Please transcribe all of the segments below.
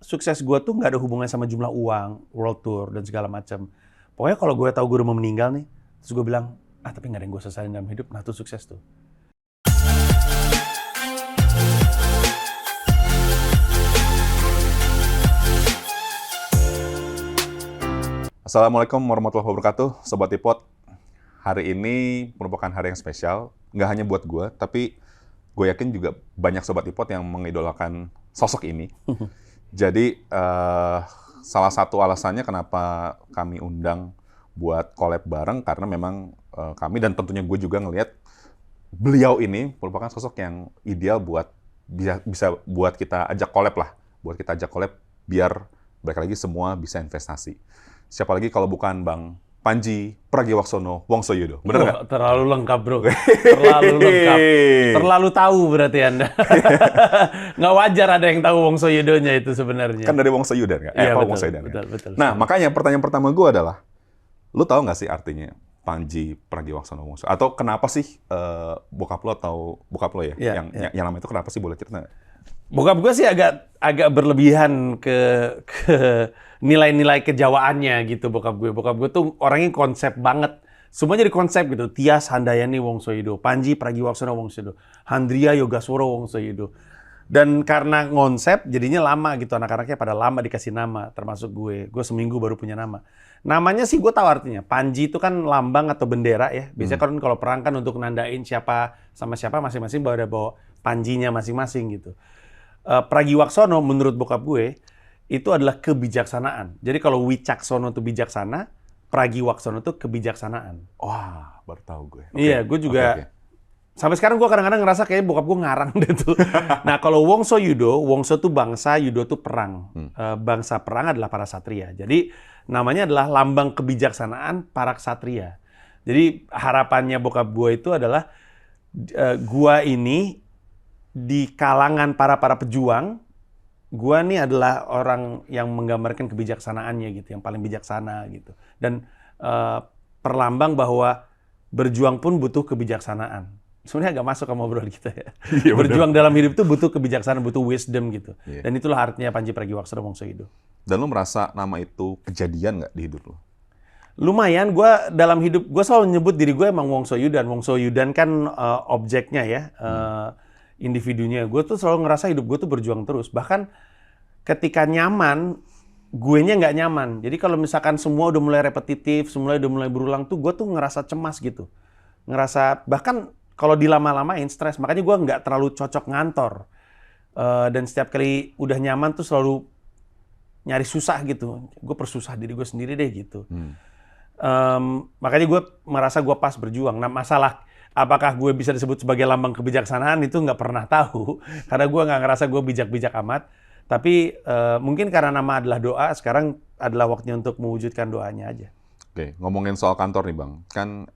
sukses gue tuh nggak ada hubungannya sama jumlah uang, world tour dan segala macam. Pokoknya kalau gue tahu gue udah mau meninggal nih, terus gue bilang, tapi nggak ada yang gue selesain dalam hidup, nah itu sukses tuh. Assalamualaikum warahmatullahi wabarakatuh, Sobat iPod. Hari ini merupakan hari yang spesial, nggak hanya buat gue, tapi gue yakin juga banyak Sobat iPod yang mengidolakan sosok ini. Jadi, salah satu alasannya kenapa kami undang buat collab bareng, karena memang kami dan tentunya gue juga ngelihat beliau ini merupakan sosok yang ideal buat bisa buat kita ajak collab lah. Buat kita ajak collab biar balik lagi semua bisa investasi. Siapa lagi kalau bukan Bang Panji Pragiwaksono Wongsoyudo. Bener nggak? Terlalu lengkap, bro. Terlalu lengkap. Terlalu tahu berarti Anda. Nggak wajar ada yang tahu Wongsoyudonya itu sebenarnya. Kan dari Wongsoyudan, nggak? Iya, betul, Wongsoyudan, betul. Nah, makanya pertanyaan pertama gue adalah, lu tahu nggak sih artinya Panji Pragiwaksono Wongsoyudo? Atau kenapa sih bokap lo atau bokap lo ya, yang namanya itu kenapa sih, boleh cerita nggak? Bokap gue sih agak berlebihan ke nilai-nilai kejawaannya gitu bokap gue. Bokap gue tuh orangnya konsep banget. Semua jadi konsep gitu. Tias Handayani Wongsoyudo, Panji Pragiwaksono Wongsoyudo, Handria Yogasworo Wongsoyudo. Dan karena konsep jadinya lama gitu, anak-anaknya pada lama dikasih nama, termasuk gue. Gue seminggu baru punya nama. Namanya sih gue tahu artinya. Panji itu kan lambang atau bendera ya. Biasanya kan kalau perang kan untuk nandain siapa sama siapa masing-masing bawa panjinya masing-masing gitu. Pragiwaksono menurut bokap gue itu adalah kebijaksanaan. Jadi kalau Wicaksono itu bijaksana, Pragiwaksono itu kebijaksanaan. Wah, baru tahu gue. Iya, gue juga. Sampai sekarang gue kadang-kadang ngerasa kayak bokap gue ngarang deh tuh. Nah kalau Wongsoyudo, Wongso itu bangsa, Yudo itu perang. Bangsa perang adalah para ksatria. Jadi namanya adalah lambang kebijaksanaan para ksatria. Jadi harapannya bokap gue itu adalah gua ini di kalangan para pejuang, gua nih adalah orang yang menggambarkan kebijaksanaannya gitu, yang paling bijaksana gitu. Dan perlambang bahwa berjuang pun butuh kebijaksanaan. Sebenarnya agak masuk sama obrolan kita ya. Iya, berjuang dalam hidup itu butuh kebijaksanaan, butuh wisdom gitu. Iya. Dan itulah artinya Panji Pragiwaksono Wongsoyudo. Dan lu merasa nama itu kejadian nggak di hidup lu? Lumayan, gue dalam hidup, gue selalu nyebut diri gue emang Wongsoyudan. Wongsoyudan kan objeknya ya, individunya. Gue tuh selalu ngerasa hidup gue tuh berjuang terus. Bahkan ketika nyaman, guenya nggak nyaman. Jadi kalau misalkan semua udah mulai repetitif, semua udah mulai berulang tuh, gue tuh ngerasa cemas gitu. Ngerasa, bahkan kalau dilama-lamain stres. Makanya gue nggak terlalu cocok ngantor. Dan setiap kali udah nyaman tuh selalu nyari susah gitu. Gue persusah diri gue sendiri deh gitu. Makanya gue merasa gue pas berjuang. Nah masalah apakah gue bisa disebut sebagai lambang kebijaksanaan itu nggak pernah tahu. Karena gue nggak ngerasa gue bijak-bijak amat. Tapi mungkin karena nama adalah doa, sekarang adalah waktunya untuk mewujudkan doanya aja. Oke, ngomongin soal kantor nih Bang. Kan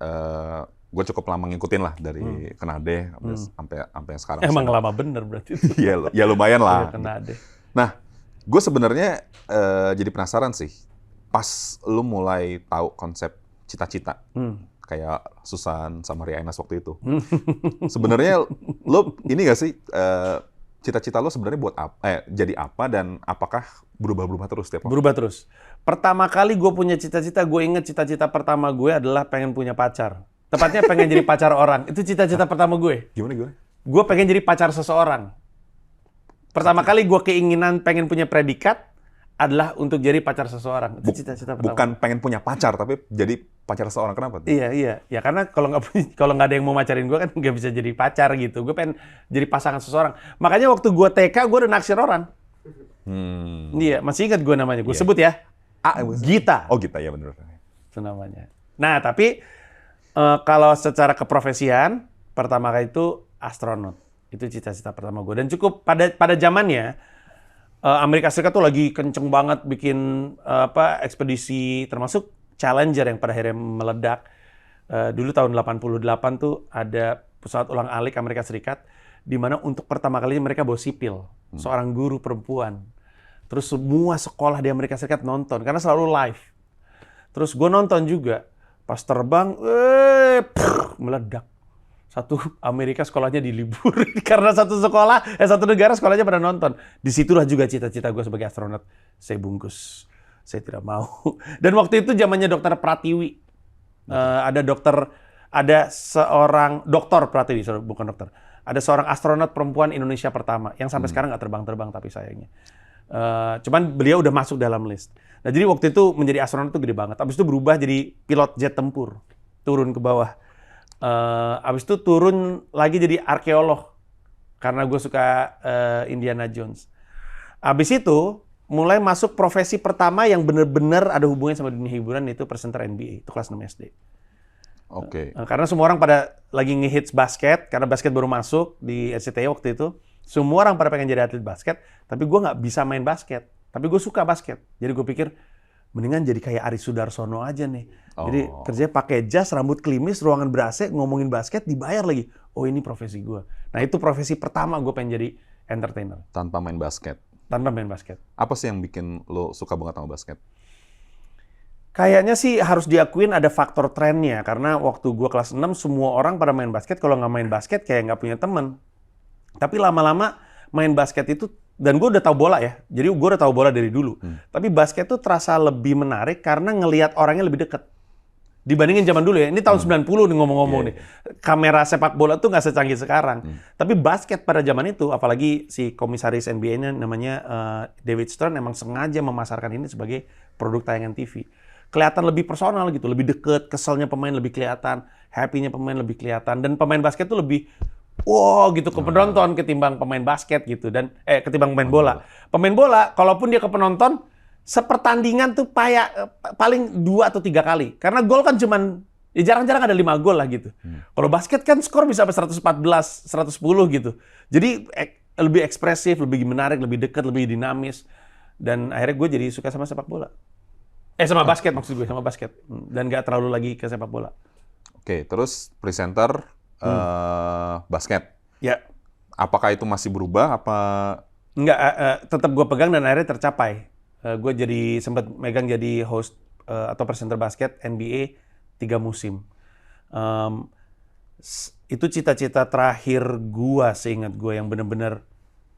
gue cukup lama ngikutin lah dari Kenade sampai sekarang. Emang lama bener berarti. Ya lumayan lah. Kenade. Nah, gue sebenarnya jadi penasaran sih. Pas lu mulai tahu konsep cita-cita, kayak Susan sama Ria Enas waktu itu. Sebenarnya lu ini nggak sih, cita-cita lu sebenarnya buat apa? Jadi apa dan apakah berubah-berubah terus tiap waktu? Berubah terus. Pertama kali gue punya cita-cita, gue inget cita-cita pertama gue adalah pengen punya pacar. Tepatnya pengen jadi pacar orang. Itu cita-cita pertama gue. Gimana? Gue pengen jadi pacar seseorang. Pertama kali gue keinginan pengen punya predikat adalah untuk jadi pacar seseorang. Itu cita-cita pertama. Bukan pengen punya pacar, tapi jadi pacar seseorang. Kenapa? Iya. Ya karena kalau nggak ada yang mau macarin gue kan nggak bisa jadi pacar gitu. Gue pengen jadi pasangan seseorang. Makanya waktu gue TK gue udah naksir orang. Iya, masih ingat gue namanya. Gue sebut ya. Gita. Oh Gita, ya benar. Itu namanya. Nah tapi kalau secara keprofesian pertama kali itu astronot. Itu cita-cita pertama gue. Dan cukup pada zamannya Amerika Serikat tuh lagi kenceng banget bikin ekspedisi, termasuk Challenger yang pada akhirnya meledak. Dulu tahun 88 tuh ada pesawat ulang-alik Amerika Serikat di mana untuk pertama kalinya mereka bawa sipil, seorang guru perempuan. Terus semua sekolah di Amerika Serikat nonton karena selalu live. Terus gue nonton juga. Pas terbang, meledak. Satu Amerika sekolahnya diliburin karena satu negara sekolahnya pada nonton. Disitulah juga cita-cita gue sebagai astronot. Saya bungkus. Saya tidak mau. Dan waktu itu zamannya Dokter Pratiwi. Ada seorang dokter Pratiwi, bukan dokter. Ada seorang astronot perempuan Indonesia pertama yang sampai sekarang nggak terbang-terbang tapi sayangnya. Cuman beliau udah masuk dalam list. Nah jadi waktu itu menjadi astronot itu gede banget. Abis itu berubah jadi pilot jet tempur, turun ke bawah. Abis itu turun lagi jadi arkeolog karena gue suka Indiana Jones. Abis itu mulai masuk profesi pertama yang benar-benar ada hubungannya sama dunia hiburan, itu presenter NBA, itu kelas 6 SD. Oke. Karena semua orang pada lagi ngehits basket, karena basket baru masuk di SCTI waktu itu. Semua orang pada pengen jadi atlet basket, tapi gue nggak bisa main basket. Tapi gue suka basket. Jadi gue pikir, mendingan jadi kayak Aris Sudarsono aja nih. Jadi kerjanya pakai jas, rambut klimis, ruangan ber-AC, ngomongin basket, dibayar lagi. Oh ini profesi gue. Nah itu profesi pertama gue pengen jadi entertainer. Tanpa main basket. Tanpa main basket. Apa sih yang bikin lo suka banget sama basket? Kayaknya sih harus diakuin ada faktor trennya. Karena waktu gue kelas 6, semua orang pada main basket. Kalau nggak main basket, kayak nggak punya teman. Tapi lama-lama main basket itu, dan gue udah tahu bola ya. Jadi gue udah tahu bola dari dulu. Tapi basket tuh terasa lebih menarik karena ngelihat orangnya lebih dekat. Dibandingin zaman dulu ya. Ini tahun 90 nih ngomong-ngomong nih. Kamera sepak bola tuh nggak secanggih sekarang. Tapi basket pada zaman itu, apalagi si komisaris NBA-nya namanya David Stern, emang sengaja memasarkan ini sebagai produk tayangan TV. Kelihatan lebih personal gitu, lebih deket, keselnya pemain lebih kelihatan, happy-nya pemain lebih kelihatan, dan pemain basket tuh lebih gitu ke penonton ketimbang pemain basket gitu, dan ketimbang pemain bola. Pemain bola, kalaupun dia ke penonton, sepertandingan tuh paling 2 atau 3 kali. Karena gol kan cuman, ya jarang-jarang ada 5 gol lah gitu. Kalau basket kan skor bisa sampai 114, 110 gitu. Jadi lebih ekspresif, lebih menarik, lebih dekat, lebih dinamis. Dan akhirnya gue jadi suka sama sepak bola. Sama basket maksud gue, sama basket. Dan gak terlalu lagi ke sepak bola. Oke, terus presenter basket. Ya. Apakah itu masih berubah? Enggak, tetap gue pegang dan akhirnya tercapai. Gue sempat megang jadi host atau presenter basket NBA 3 musim. Itu cita-cita terakhir gue, seingat gue, yang bener-bener,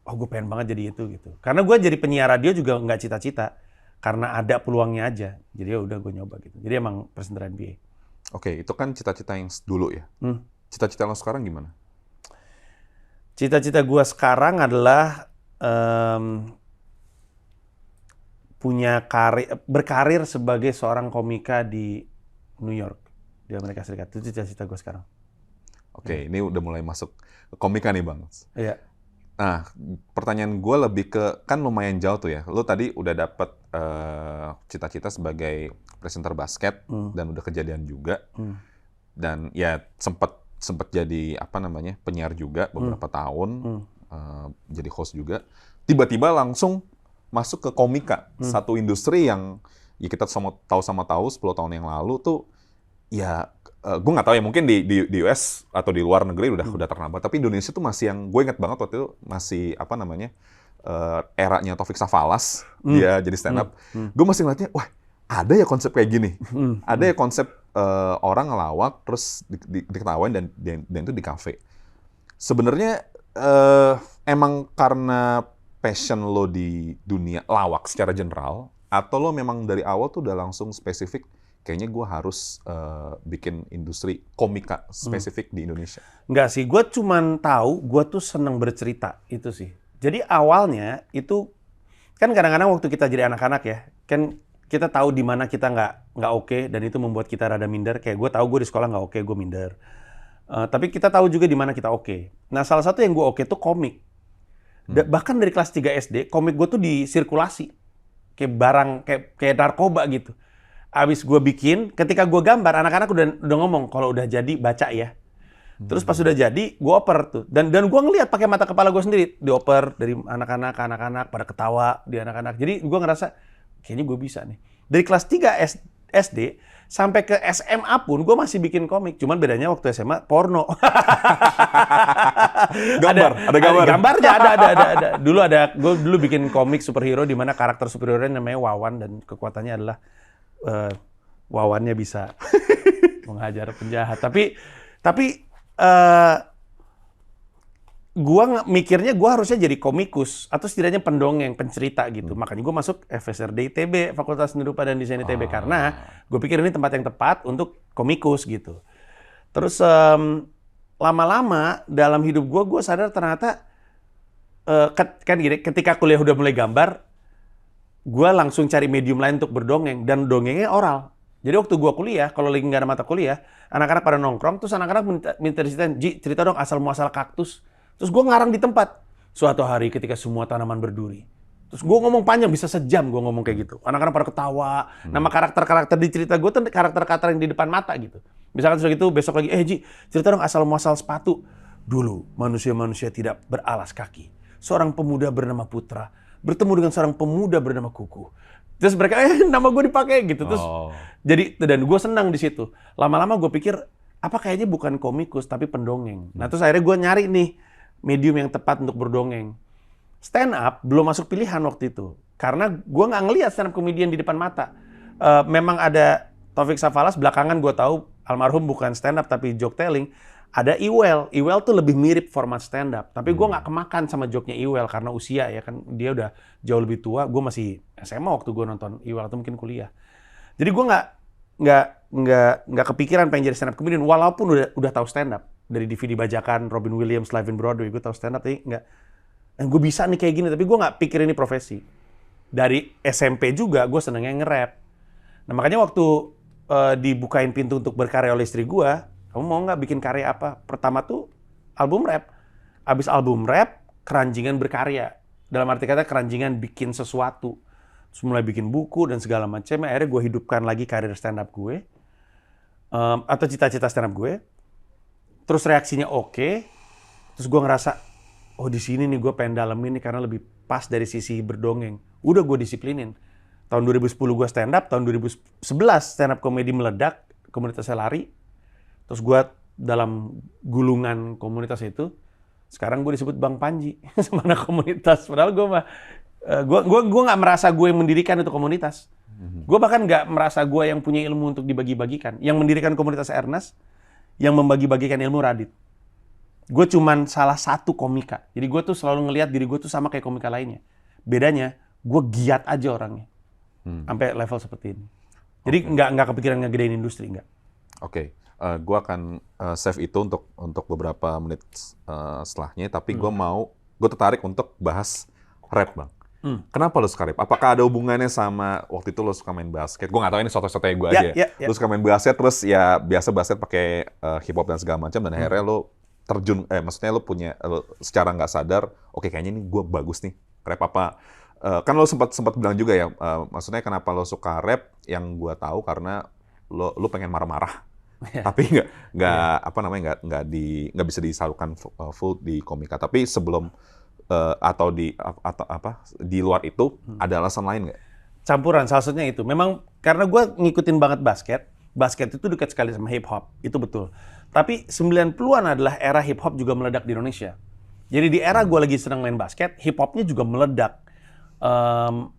gue pengen banget jadi itu gitu. Karena gue jadi penyiar radio juga nggak cita-cita, karena ada peluangnya aja. Jadi ya udah gue nyoba gitu. Jadi emang presenter NBA. Oke, itu kan cita-cita yang dulu ya. Cita-cita lo sekarang gimana? Cita-cita gue sekarang adalah berkarir sebagai seorang komika di New York, di Amerika Serikat. Itu cita-cita gue sekarang. Oke, ini udah mulai masuk ke komika nih, Bang. Iya. Nah, pertanyaan gue lebih ke, kan lumayan jauh tuh ya. Lo tadi udah dapet cita-cita sebagai presenter basket, dan udah kejadian juga. Dan ya sempet jadi penyiar juga beberapa tahun, jadi host juga. Tiba-tiba langsung masuk ke komika, satu industri yang ya kita tahu 10 tahun yang lalu tuh ya, gue nggak tahu ya, mungkin di US atau di luar negeri udah ternambah, tapi Indonesia tuh masih, yang gue ingat banget waktu itu masih eranya Taufik Safalas, dia jadi stand up. Gue masih ngeliatnya, wah ada ya konsep kayak gini, ada ya konsep orang ngelawak terus diketawain dan itu di kafe. Sebenarnya emang karena passion lo di dunia lawak secara general, atau lo memang dari awal tuh udah langsung spesifik, kayaknya gue harus bikin industri komika spesifik di Indonesia? Enggak sih, gue cuman tahu gue tuh seneng bercerita, itu sih. Jadi awalnya itu, kan kadang-kadang waktu kita jadi anak-anak ya, kan kita tahu di mana kita nggak oke, dan itu membuat kita rada minder. Kayak gue tahu gue di sekolah nggak oke, gue minder. Tapi kita tahu juga di mana kita oke. Nah salah satu yang gue oke tuh komik. Bahkan dari kelas 3 SD, komik gue tuh disirkulasi. Kayak barang, kayak narkoba gitu. Abis gue bikin, ketika gue gambar, anak-anak udah ngomong, kalau udah jadi baca ya. Terus pas udah jadi, gue oper tuh. Dan gue ngeliat pakai mata kepala gue sendiri. Dioper dari anak-anak ke anak-anak, pada ketawa di anak-anak. Jadi gue ngerasa, kayaknya gue bisa nih. Dari kelas 3 SD, sampai ke SMA pun gue masih bikin komik. Cuman bedanya waktu SMA porno. Ada gambar. Gambarnya ada. Gue dulu bikin komik superhero di mana karakter superhero-nya namanya Wawan, dan kekuatannya adalah Wawannya bisa menghajar penjahat. Tapi eh mikirnya gua harusnya jadi komikus atau setidaknya pendongeng, pencerita gitu. Makanya gua masuk FSRD ITB, Fakultas Seni Rupa dan Desain ITB karena gue pikir ini tempat yang tepat untuk komikus gitu. Terus lama-lama dalam hidup gua sadar ternyata kan gini, ketika kuliah udah mulai gambar, gua langsung cari medium lain untuk berdongeng dan dongengnya oral. Jadi waktu gua kuliah, kalau lagi nggak ada mata kuliah, anak-anak pada nongkrong, terus anak-anak minta diceritain, Ji, cerita dong asal muasal kaktus. Terus gue ngarang di tempat. Suatu hari ketika semua tanaman berduri. Terus gue ngomong panjang, bisa sejam gue ngomong kayak gitu. Anak-anak pada ketawa. Nama karakter-karakter di cerita gue tuh karakter-karakter yang di depan mata gitu. Misalkan sudah gitu, besok lagi, Ji, cerita dong asal-muasal sepatu. Dulu, manusia-manusia tidak beralas kaki. Seorang pemuda bernama Putra bertemu dengan seorang pemuda bernama Kuku. Terus mereka, nama gue dipakai gitu. Terus jadi, dan gue senang di situ. Lama-lama gue pikir, apa kayaknya bukan komikus, tapi pendongeng. Nah, terus akhirnya gue nyari nih, medium yang tepat untuk berdongeng. Stand up belum masuk pilihan waktu itu. Karena gue nggak ngelihat stand up comedian di depan mata. Memang ada Taufik Safalas, belakangan gue tahu almarhum bukan stand up tapi joke telling. Ada Iwel. Iwel tuh lebih mirip format stand up. Tapi gue nggak kemakan sama joke-nya Iwel karena usia ya kan. Dia udah jauh lebih tua. Gue masih SMA waktu gue nonton Iwel atau mungkin kuliah. Jadi gue nggak kepikiran pengen jadi stand up comedian walaupun udah tahu stand up. Dari DVD bajakan Robin Williams Live in Broadway, gue tahu stand up, tapi nggak, gue bisa nih kayak gini, tapi gue nggak pikir ini profesi. Dari SMP juga gue senengnya nge-rap. Nah makanya waktu dibukain pintu untuk berkarya oleh istri gue, kamu mau nggak bikin karya apa? Pertama tuh album rap. Abis album rap, keranjingan berkarya. Dalam arti kata keranjingan bikin sesuatu. Terus mulai bikin buku dan segala macam. Akhirnya gue hidupkan lagi karir stand up gue. Atau cita-cita stand up gue. Terus reaksinya oke. Terus gue ngerasa, oh di sini nih gue pengen dalemin nih karena lebih pas dari sisi berdongeng. Udah gue disiplinin. Tahun 2010 gue stand up, tahun 2011 stand up komedi meledak, komunitasnya lari. Terus gue dalam gulungan komunitas itu, sekarang gue disebut Bang Panji sama anak komunitas. Padahal gue mah, gue nggak merasa gue yang mendirikan itu komunitas. Gue bahkan nggak merasa gue yang punya ilmu untuk dibagi-bagikan. Yang mendirikan komunitas Ernest, yang membagi-bagikan ilmu Radit. Gue cuman salah satu komika. Jadi gue tuh selalu ngelihat diri gue tuh sama kayak komika lainnya. Bedanya, gue giat aja orangnya. Sampai level seperti ini. Jadi nggak kepikiran ngegedein industri, nggak. Oke. Gue akan save itu untuk beberapa menit setelahnya. Tapi gue tertarik untuk bahas rap, Bang. Kenapa lo suka rap? Apakah ada hubungannya sama waktu itu lo suka main basket? Gue nggak tahu, ini soto-sotonya gue aja. Lo suka main basket, terus ya biasa basket pakai hip hop dan segala macam, dan akhirnya lo terjun, maksudnya lo punya, secara nggak sadar, oke kayaknya ini gue bagus nih, rap apa? Kan lo sempat bilang juga ya, maksudnya kenapa lo suka rap? Yang gue tahu karena lo pengen marah-marah, tapi nggak bisa disalurkan full di komika. Tapi sebelum atau di luar itu ada alasan lain nggak? Campuran, salah satunya itu. Memang karena gue ngikutin banget basket itu dekat sekali sama hip hop, itu betul. Tapi 90-an adalah era hip hop juga meledak di Indonesia. Jadi di era gue lagi senang main basket, hip hopnya juga meledak.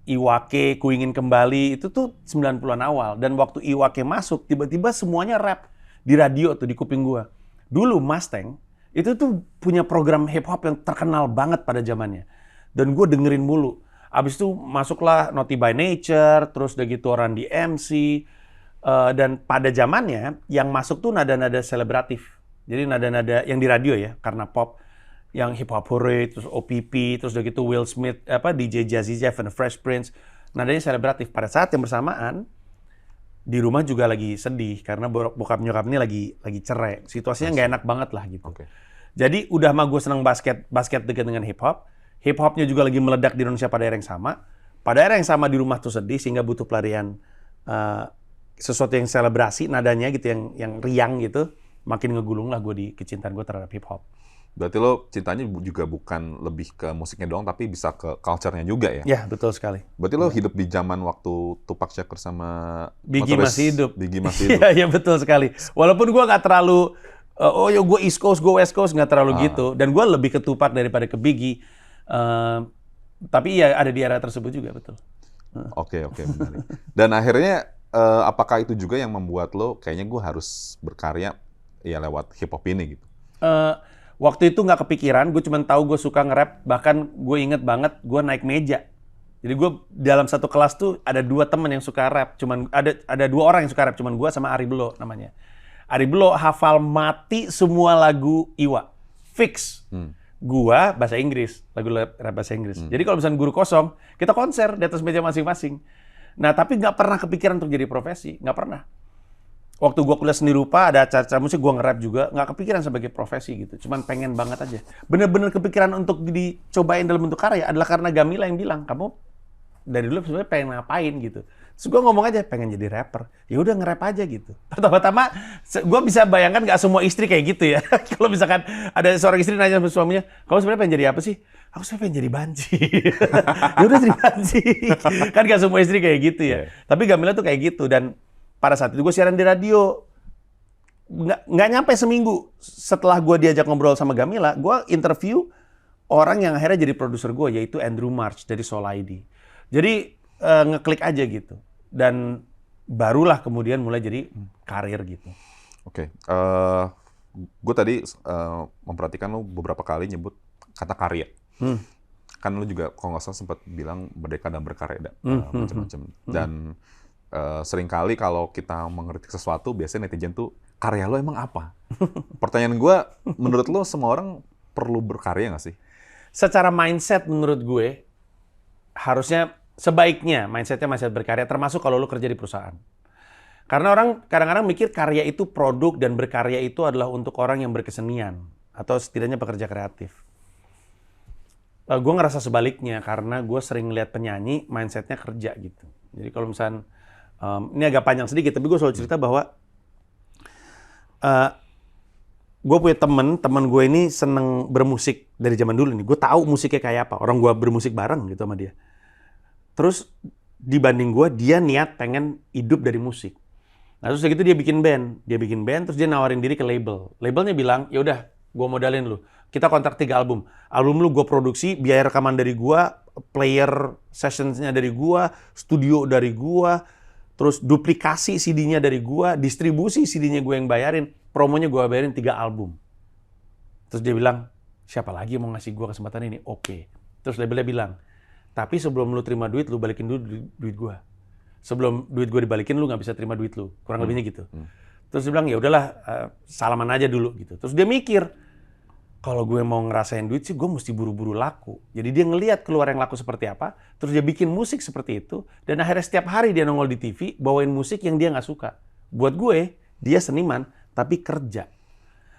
Iwake, Ku Ingin Kembali, itu tuh 90-an awal. Dan waktu Iwake masuk, tiba-tiba semuanya rap di radio tuh, di kuping gue. Dulu Mustang, itu tuh punya program hip hop yang terkenal banget pada zamannya. Dan gue dengerin mulu. Abis itu masuklah Naughty by Nature, terus udah gitu Run DMC. Dan pada zamannya yang masuk tuh nada-nada selebratif. Jadi nada-nada yang di radio ya, karena pop. Yang hip hop hooray, terus OPP, terus udah gitu Will Smith, DJ Jazzy Jeff and the Fresh Prince. Nadanya selebratif. Pada saat yang bersamaan, di rumah juga lagi sedih karena bokap nyokap ini lagi cerai. Situasinya nggak enak banget lah gitu. Jadi udah mah gue seneng basket dekat dengan hip hop. Hip hopnya juga lagi meledak di Indonesia pada era yang sama. Pada era yang sama di rumah tuh sedih sehingga butuh pelarian sesuatu yang selebrasi nadanya gitu, yang riang gitu. Makin ngegulung lah gue di kecintaan gue terhadap hip hop. Berarti lo cintanya juga bukan lebih ke musiknya doang, tapi bisa ke culture-nya juga ya? Ya, betul sekali. Berarti lo hidup di zaman waktu Tupac Shakur sama Biggie masih hidup. Biggie masih hidup. Iya, betul sekali. Walaupun gue nggak terlalu, gue East Coast, gue West Coast, nggak terlalu gitu. Dan gue lebih ke Tupac daripada ke Biggie. Tapi ya ada di era tersebut juga, betul. Oke, menarik. Dan akhirnya, apakah itu juga yang membuat lo, kayaknya gue harus berkarya ya lewat hip hop ini gitu? Waktu itu nggak kepikiran, gue cuma tahu gue suka nge-rap, bahkan gue inget banget gue naik meja. Jadi gue dalam satu kelas tuh ada 2 teman yang suka rap, cuman ada 2 orang yang suka rap, cuman gue sama Ari Belo namanya. Ari Belo hafal mati semua lagu Iwa, fix. Gua bahasa Inggris, lagu rap bahasa Inggris. Jadi kalau misalnya guru kosong, kita konser di atas meja masing-masing. Nah tapi nggak pernah kepikiran untuk jadi profesi, nggak pernah. Waktu gua kuliah seni rupa, ada acara musik, gua nge-rap juga, nggak kepikiran sebagai profesi gitu. Cuman pengen banget aja. Bener-bener kepikiran untuk dicobain dalam bentuk karya adalah karena Gamila yang bilang, kamu dari dulu sebenarnya pengen ngapain gitu. Terus gue ngomong aja pengen jadi rapper. Ya udah nge-rap aja gitu. Pertama-tama gue bisa bayangkan nggak semua istri kayak gitu ya. Kalau misalkan ada seorang istri nanya sama suaminya, kamu sebenarnya pengen jadi apa sih? Aku sebenarnya pengen jadi banci. Ya udah jadi banci. Kan nggak semua istri kayak gitu ya. Tapi Gamila tuh kayak gitu, dan pada saat itu gue siaran di radio. Nggak nyampe seminggu setelah gue diajak ngobrol sama Gamila, gue interview orang yang akhirnya jadi produser gue, yaitu Andrew March dari Soul ID. Jadi ngeklik aja gitu, dan barulah kemudian mulai jadi karir gitu. Oke, gue tadi memperhatikan lo beberapa kali nyebut kata karya. Kan lo juga kalau nggak salah sempat bilang merdeka dan berkarya, macam-macam. Dan seringkali kalau kita mengkritik sesuatu, biasanya netizen tuh, karya lo emang apa? Pertanyaan gue, menurut lo semua orang perlu berkarya nggak sih? Secara mindset menurut gue, harusnya sebaiknya mindsetnya mindset berkarya, termasuk kalau lu kerja di perusahaan. Karena orang kadang-kadang mikir karya itu produk dan berkarya itu adalah untuk orang yang berkesenian atau setidaknya pekerja kreatif. Gue ngerasa sebaliknya karena gue sering lihat penyanyi mindsetnya kerja gitu. Jadi kalau misalnya ini agak panjang sedikit, tapi gue selalu cerita bahwa gue punya temen gue ini seneng bermusik dari zaman dulu nih. Gue tahu musiknya kayak apa. Orang gue bermusik bareng gitu sama dia. Terus dibanding gue, dia niat pengen hidup dari musik. Nah terus gitu dia bikin band. Terus dia nawarin diri ke label. Labelnya bilang, ya udah, gue modalin lu. Kita kontrak 3 album. Album lu gue produksi, biaya rekaman dari gue, player sessionsnya dari gue, studio dari gue, terus duplikasi CD-nya dari gue, distribusi CD-nya gue yang bayarin, promonya gue bayarin 3 album. Terus dia bilang, siapa lagi yang mau ngasih gue kesempatan ini? Oke. Terus labelnya bilang, tapi sebelum lu terima duit, lu balikin dulu duit gue. Sebelum duit gue dibalikin, lu nggak bisa terima duit lu. Kurang lebihnya gitu. Terus dia bilang, ya udahlah, salaman aja dulu gitu. Terus dia mikir, kalau gue mau ngerasain duit sih, gue mesti buru-buru laku. Jadi dia ngelihat keluar yang laku seperti apa, terus dia bikin musik seperti itu, dan akhirnya setiap hari dia nongol di TV, bawain musik yang dia nggak suka. Buat gue, dia seniman, tapi kerja.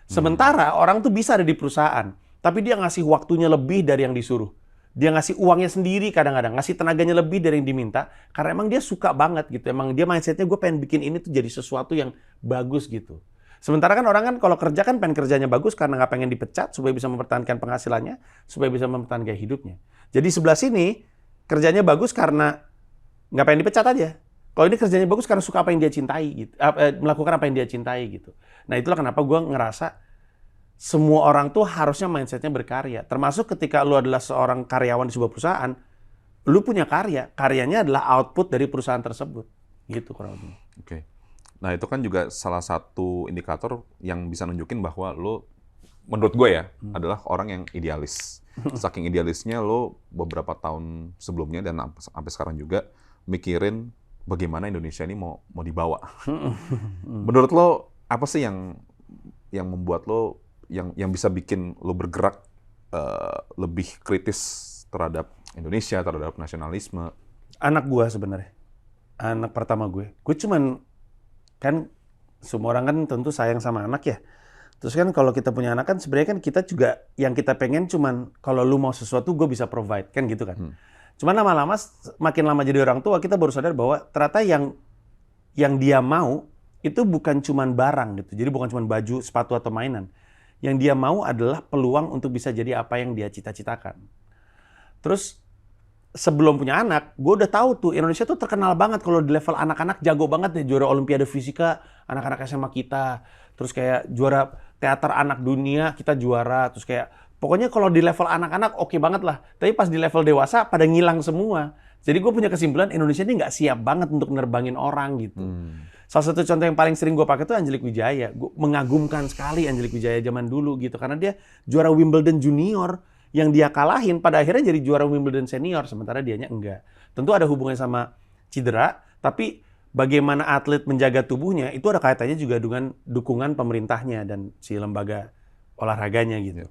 Sementara orang tuh bisa ada di perusahaan, tapi dia ngasih waktunya lebih dari yang disuruh. Dia ngasih uangnya sendiri kadang-kadang, ngasih tenaganya lebih dari yang diminta, karena emang dia suka banget gitu. Emang dia mindsetnya, gue pengen bikin ini tuh jadi sesuatu yang bagus gitu. Sementara kan orang kan kalau kerja kan pengen kerjanya bagus karena nggak pengen dipecat, supaya bisa mempertahankan penghasilannya, supaya bisa mempertahankan hidupnya. Jadi sebelah sini, kerjanya bagus karena nggak pengen dipecat aja. Kalau ini kerjanya bagus karena suka apa yang dia cintai gitu, melakukan apa yang dia cintai gitu. Nah itulah kenapa gue ngerasa semua orang tuh harusnya mindsetnya berkarya. Termasuk ketika lu adalah seorang karyawan di sebuah perusahaan, lu punya karya. Karyanya adalah output dari perusahaan tersebut. Gitu kurang lebih. Oke. Nah itu kan juga salah satu indikator yang bisa nunjukin bahwa lu, menurut gue ya, adalah orang yang idealis. Saking idealisnya lu beberapa tahun sebelumnya dan sampai sekarang juga mikirin bagaimana Indonesia ini mau dibawa. Menurut lo apa sih yang membuat lo yang bisa bikin lo bergerak lebih kritis terhadap Indonesia, terhadap nasionalisme? Anak gue sebenarnya. Anak pertama gue. Gue cuman, kan semua orang kan tentu sayang sama anak ya. Terus kan kalau kita punya anak kan sebenarnya kan kita juga yang kita pengen cuman kalau lu mau sesuatu gue bisa provide, kan gitu kan. Cuman lama-lama, makin lama jadi orang tua, kita baru sadar bahwa ternyata yang dia mau itu bukan cuman barang gitu. Jadi bukan cuman baju, sepatu atau mainan. Yang dia mau adalah peluang untuk bisa jadi apa yang dia cita-citakan. Terus sebelum punya anak, gue udah tahu tuh Indonesia tuh terkenal banget kalau di level anak-anak, jago banget deh, juara Olimpiade Fisika anak-anak SMA kita. Terus kayak juara teater anak dunia kita juara. Terus kayak pokoknya kalau di level anak-anak oke banget lah. Tapi pas di level dewasa pada ngilang semua. Jadi gue punya kesimpulan Indonesia ini nggak siap banget untuk nerbangin orang gitu. Salah satu contoh yang paling sering gue pakai tuh Angelique Wijaya. Gue mengagumkan sekali Angelique Wijaya zaman dulu gitu. Karena dia juara Wimbledon junior yang dia kalahin pada akhirnya jadi juara Wimbledon senior. Sementara dianya enggak. Tentu ada hubungannya sama cedera, tapi bagaimana atlet menjaga tubuhnya itu ada kaitannya juga dengan dukungan pemerintahnya dan si lembaga olahraganya gitu.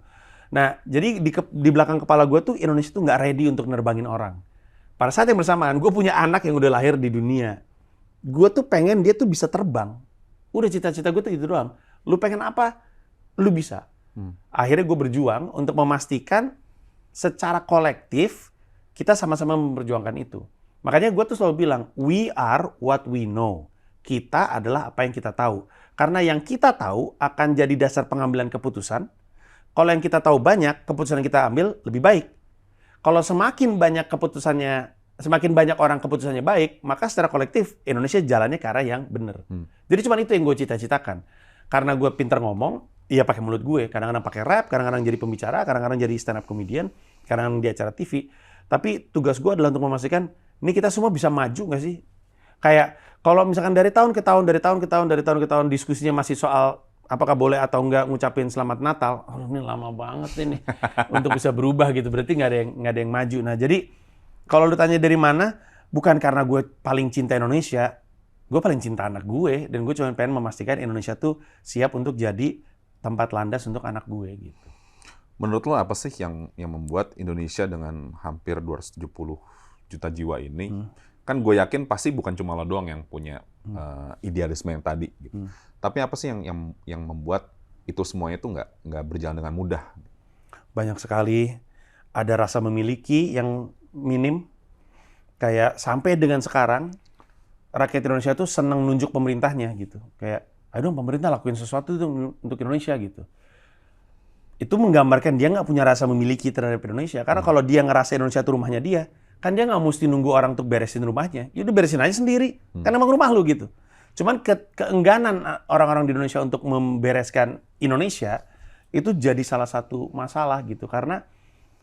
Nah, jadi di belakang kepala gue tuh Indonesia tuh nggak ready untuk nerbangin orang. Pada saat yang bersamaan, gue punya anak yang udah lahir di dunia. Gue tuh pengen dia tuh bisa terbang. Udah cita-cita gue tuh itu doang. Lu pengen apa? Lu bisa. Akhirnya gue berjuang untuk memastikan secara kolektif kita sama-sama memperjuangkan itu. Makanya gue tuh selalu bilang, we are what we know. Kita adalah apa yang kita tahu. Karena yang kita tahu akan jadi dasar pengambilan keputusan. Kalau yang kita tahu banyak, keputusan yang kita ambil lebih baik. Kalau semakin banyak orang keputusannya baik, maka secara kolektif Indonesia jalannya ke arah yang benar. Jadi cuma itu yang gue cita-citakan. Karena gue pintar ngomong, iya pakai mulut gue. Kadang-kadang pakai rap, kadang-kadang jadi pembicara, kadang-kadang jadi stand up comedian, kadang-kadang di acara TV. Tapi tugas gue adalah untuk memastikan, ini kita semua bisa maju nggak sih? Kayak kalau misalkan dari tahun ke tahun diskusinya masih soal apakah boleh atau enggak ngucapin selamat Natal. Oh, ini lama banget ini untuk bisa berubah gitu. Berarti nggak ada yang maju. Nah, jadi kalau lu tanya dari mana, bukan karena gue paling cinta Indonesia, gue paling cinta anak gue dan gue cuma pengen memastikan Indonesia tuh siap untuk jadi tempat landas untuk anak gue gitu. Menurut lo apa sih yang membuat Indonesia dengan hampir 270 juta jiwa ini, kan gue yakin pasti bukan cuma lo doang yang punya idealisme yang tadi gitu. Tapi apa sih yang membuat itu semuanya itu nggak berjalan dengan mudah? Banyak sekali. Ada rasa memiliki yang minim. Kayak sampai dengan sekarang, rakyat Indonesia tuh senang nunjuk pemerintahnya gitu. Kayak, ayo dong pemerintah lakuin sesuatu untuk Indonesia gitu. Itu menggambarkan dia nggak punya rasa memiliki terhadap Indonesia. Karena kalau dia ngerasa Indonesia itu rumahnya dia, kan dia nggak mesti nunggu orang untuk beresin rumahnya. Ya udah beresin aja sendiri. Kan emang rumah lu gitu. Cuman keengganan orang-orang di Indonesia untuk membereskan Indonesia itu jadi salah satu masalah gitu. Karena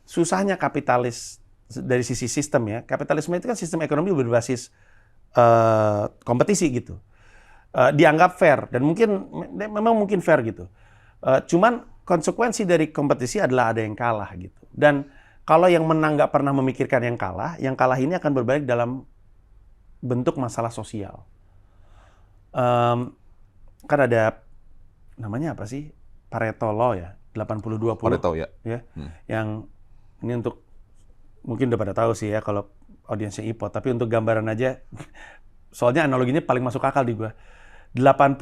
susahnya kapitalis dari sisi sistem ya. Kapitalisme itu kan sistem ekonomi berbasis kompetisi gitu. Dianggap fair dan memang mungkin fair gitu. Cuman konsekuensi dari kompetisi adalah ada yang kalah gitu. Dan kalau yang menang nggak pernah memikirkan yang kalah ini akan berbalik dalam bentuk masalah sosial. Kan ada namanya apa sih? Pareto Law ya, 80-20. Pareto ya. Yang ini untuk mungkin udah pada tahu sih ya kalau audiensnya IPO, tapi untuk gambaran aja soalnya analoginya paling masuk akal di gua. 80%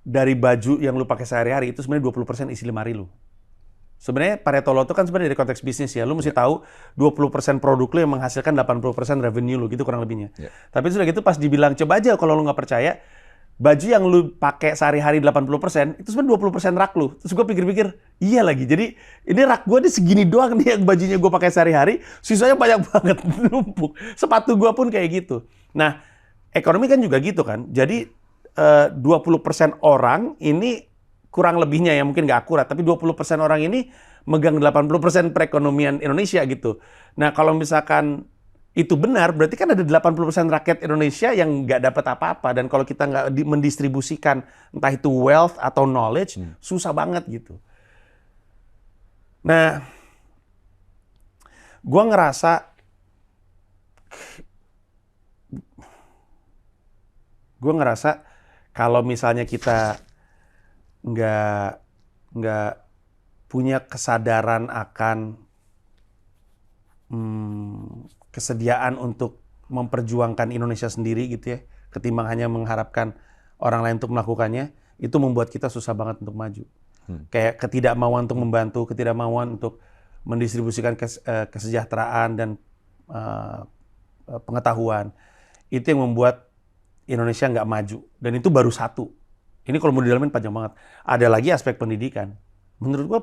dari baju yang lu pakai sehari-hari itu sebenarnya 20% isi lemari lu. Sebenarnya Pareto Law itu kan sebenarnya dari konteks bisnis ya. Lu mesti tahu 20% produk lu yang menghasilkan 80% revenue lu gitu kurang lebihnya. Tapi sudah gitu pas dibilang coba aja kalau lu nggak percaya, baju yang lu pakai sehari-hari 80% itu sebenarnya 20% rak lu. Terus gue pikir-pikir, iya lagi. Jadi ini rak gue nih segini doang nih yang bajunya gue pakai sehari-hari, sisanya banyak banget numpuk. Sepatu gue pun kayak gitu. Nah, ekonomi kan juga gitu kan. Jadi 20% orang ini kurang lebihnya ya mungkin nggak akurat, tapi 20% orang ini megang 80% perekonomian Indonesia gitu. Nah, kalau misalkan itu benar, berarti kan ada 80% rakyat Indonesia yang nggak dapat apa-apa. Dan kalau kita nggak mendistribusikan entah itu wealth atau knowledge, susah banget gitu. Nah, gue ngerasa kalau misalnya kita nggak punya kesadaran akan kesediaan untuk memperjuangkan Indonesia sendiri gitu ya, ketimbang hanya mengharapkan orang lain untuk melakukannya, itu membuat kita susah banget untuk maju. Kayak ketidakmauan untuk membantu, ketidakmauan untuk mendistribusikan kesejahteraan dan pengetahuan, itu yang membuat Indonesia nggak maju. Dan itu baru satu. Ini kalau mau didalamin panjang banget. Ada lagi aspek pendidikan. Menurut gua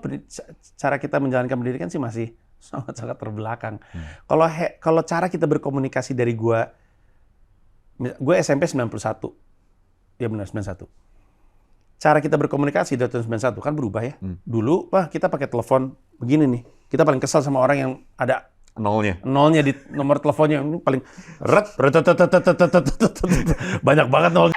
cara kita menjalankan pendidikan sih masih sangat terbelakang. Kalau cara kita berkomunikasi dari gue SMP 91. Ya benar 91. Cara kita berkomunikasi dari tahun 91 kan berubah ya. Dulu kita pakai telepon begini nih. Kita paling kesal sama orang yang ada Nolnya di nomor teleponnya ini paling banyak banget nol.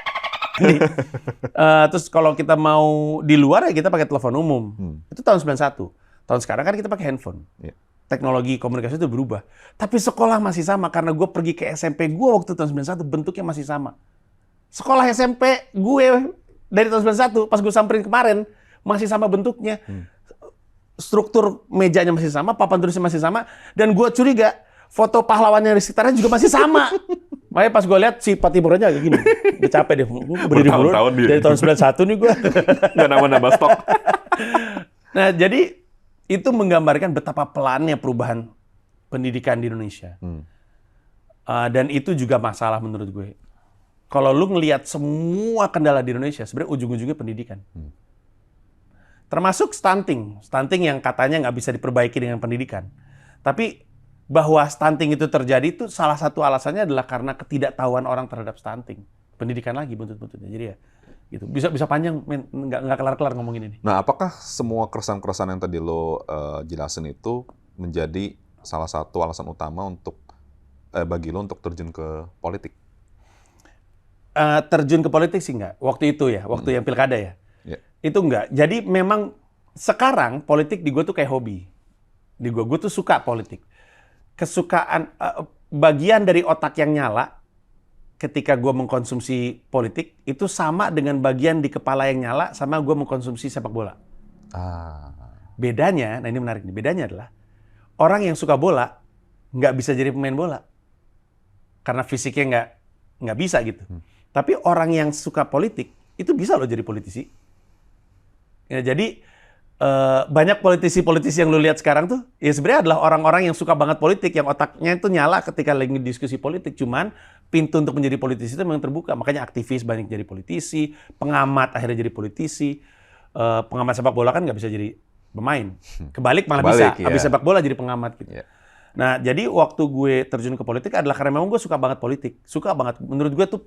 Terus kalau kita mau di luar ya kita pakai telepon umum. Itu tahun 91. Tahun sekarang kan kita pakai handphone. Yeah. Teknologi komunikasi itu berubah. Tapi sekolah masih sama karena gue pergi ke SMP gue waktu tahun 91 bentuknya masih sama. Sekolah SMP gue dari tahun 91 pas gue samperin kemarin masih sama bentuknya. Struktur mejanya masih sama, papan tulisnya masih sama, dan gue curiga foto pahlawannya di sekitarnya juga masih sama. Makanya pas gue lihat si Pak Timurnya kayak gini, udah capek deh, berdiri dulu dari tahun 91 nih gue. Nggak nambah-nambah stok. Nah jadi itu menggambarkan betapa pelannya perubahan pendidikan di Indonesia. Dan itu juga masalah menurut gue. Kalau lu ngelihat semua kendala di Indonesia, sebenarnya ujung-ujungnya pendidikan. Termasuk stunting yang katanya nggak bisa diperbaiki dengan pendidikan. Tapi bahwa stunting itu terjadi itu salah satu alasannya adalah karena ketidaktahuan orang terhadap stunting. Pendidikan lagi buntut-buntutnya. Jadi ya gitu. Bisa panjang, men. Nggak kelar-kelar ngomongin ini. Nah, apakah semua keresahan-keresahan yang tadi lo jelasin itu menjadi salah satu alasan utama untuk bagi lo untuk terjun ke politik? Terjun ke politik sih nggak. Waktu itu ya, waktu yang pilkada ya. Itu enggak. Jadi memang sekarang politik di gue tuh kayak hobi. Di gue tuh suka politik. Kesukaan, bagian dari otak yang nyala ketika gue mengkonsumsi politik, itu sama dengan bagian di kepala yang nyala sama gue mengkonsumsi sepak bola. Bedanya, nah ini menarik nih, bedanya adalah orang yang suka bola nggak bisa jadi pemain bola. Karena fisiknya nggak bisa gitu. Tapi orang yang suka politik, itu bisa loh jadi politisi. Ya, jadi banyak politisi-politisi yang lu lihat sekarang tuh ya sebenarnya adalah orang-orang yang suka banget politik, yang otaknya itu nyala ketika lagi diskusi politik. Cuman pintu untuk menjadi politisi itu memang terbuka. Makanya aktivis banyak jadi politisi, pengamat akhirnya jadi politisi. Pengamat sepak bola kan nggak bisa jadi pemain. Kebalik bisa. Ya. Habis sepak bola jadi pengamat gitu. Yeah. Nah, jadi waktu gue terjun ke politik adalah karena memang gue suka banget politik. Suka banget. Menurut gue tuh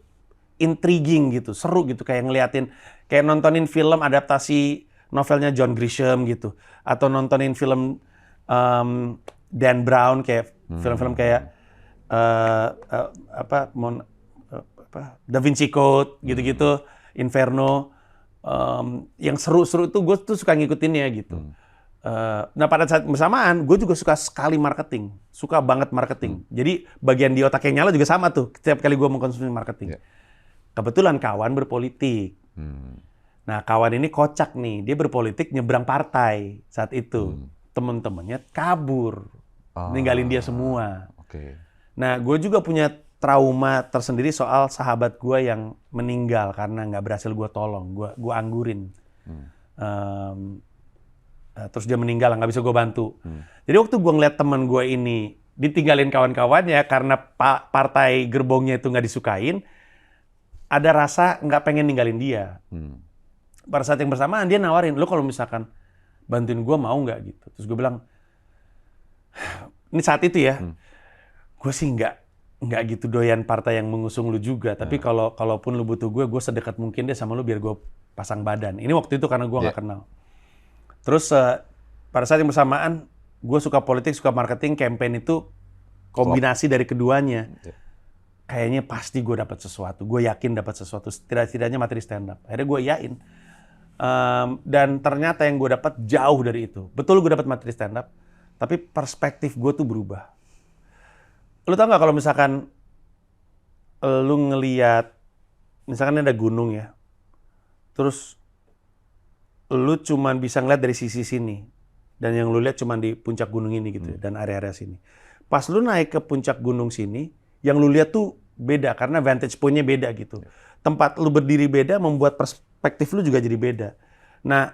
intriguing gitu, seru gitu. Kayak ngeliatin, kayak nontonin film adaptasi novelnya John Grisham gitu, atau nontonin film Dan Brown kayak film-film kayak Da Vinci Code gitu-gitu, Inferno, yang seru-seru itu gue tuh suka ngikutinnya gitu. Nah pada saat bersamaan gue juga suka sekali marketing, suka banget marketing. Jadi bagian di otak yang nyala juga sama tuh setiap kali gue mengkonsumsi marketing. Kebetulan kawan berpolitik. Nah, kawan ini kocak nih. Dia berpolitik nyebrang partai saat itu. Temen-temennya kabur. Ninggalin dia semua. Nah, gue juga punya trauma tersendiri soal sahabat gue yang meninggal karena nggak berhasil gue tolong. Gue anggurin. Terus dia meninggal, nggak bisa gue bantu. Jadi waktu gue ngeliat temen gue ini ditinggalin kawan-kawannya karena partai gerbongnya itu nggak disukain, ada rasa nggak pengen ninggalin dia. Pada saat yang bersamaan dia nawarin, lo kalau misalkan bantuin gue mau nggak gitu. Terus gue bilang, ini saat itu ya, gue sih nggak gitu doyan partai yang mengusung lu juga. Tapi kalaupun lu butuh gue sedekat mungkin deh sama lu biar gue pasang badan. Ini waktu itu karena gue nggak kenal. Terus pada saat yang bersamaan, gue suka politik, suka marketing, campaign itu kombinasi dari keduanya. Kayaknya pasti gue dapat sesuatu. Gue yakin dapat sesuatu. Setidaknya materi stand up. Akhirnya gue yakin. Dan ternyata yang gue dapat jauh dari itu. Betul gue dapat materi stand up, tapi perspektif gue tuh berubah. Lu tau nggak kalau misalkan lu ngelihat, misalkan ada gunung ya, terus lu cuman bisa ngeliat dari sisi sini, dan yang lu lihat cuman di puncak gunung ini gitu, dan area-area sini. Pas lu naik ke puncak gunung sini, yang lu lihat tuh beda karena vantage point-nya beda gitu. Tempat lu berdiri beda membuat perspektif lu juga jadi beda. Nah,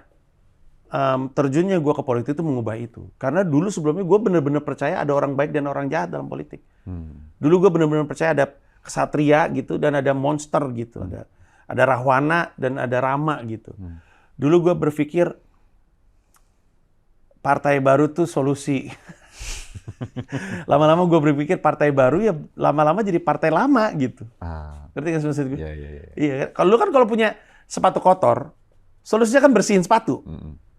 terjunnya gue ke politik itu mengubah itu. Karena dulu sebelumnya gue bener-bener percaya ada orang baik dan orang jahat dalam politik. Dulu gue bener-bener percaya ada kesatria gitu dan ada monster gitu. Ada Rahwana dan ada Rama gitu. Dulu gue berpikir partai baru tuh solusi. Lama-lama gue berpikir partai baru ya lama-lama jadi partai lama gitu. Ngerti nggak maksud gue? Iya. Kalau punya sepatu kotor, solusinya kan bersihin sepatu.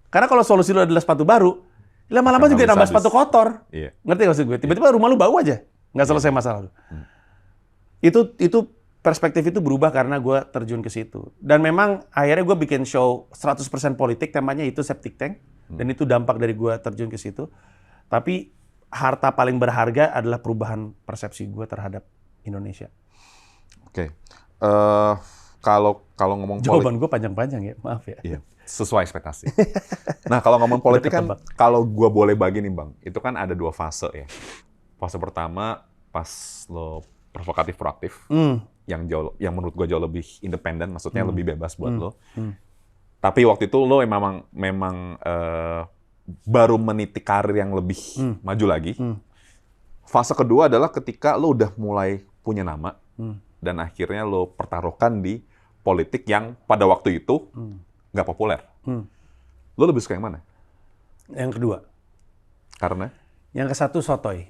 Karena kalau solusi lu adalah sepatu baru, Lama-lama Karena juga lu nambah sadis. sepatu kotor. Iya. Ngerti nggak maksud gue? Tiba-tiba rumah lu bau aja. Nggak selesai masalah lu. Itu perspektif itu berubah karena gue terjun ke situ. Dan memang akhirnya gue bikin show 100% politik, temanya itu septic tank. Dan itu dampak dari gue terjun ke situ. Tapi harta paling berharga adalah perubahan persepsi gue terhadap Indonesia. Oke. Kalau ngomong politik, Jawaban gue panjang-panjang ya, maaf ya. iya, sesuai ekspektasi. Nah, kalau ngomong politik kan, ketebak. kalau gua boleh bagi nih Bang, itu kan ada 2 fase ya. Fase pertama pas lo provokatif proaktif, yang menurut gua jauh lebih independen, maksudnya lebih bebas buat lo. Tapi waktu itu lo memang baru meniti karir yang lebih maju lagi. Fase kedua adalah ketika lo udah mulai punya nama dan akhirnya lo pertaruhkan di politik yang pada waktu itu nggak populer. Lo lebih suka yang mana? Yang kedua. Karena? Yang ke satu sotoy.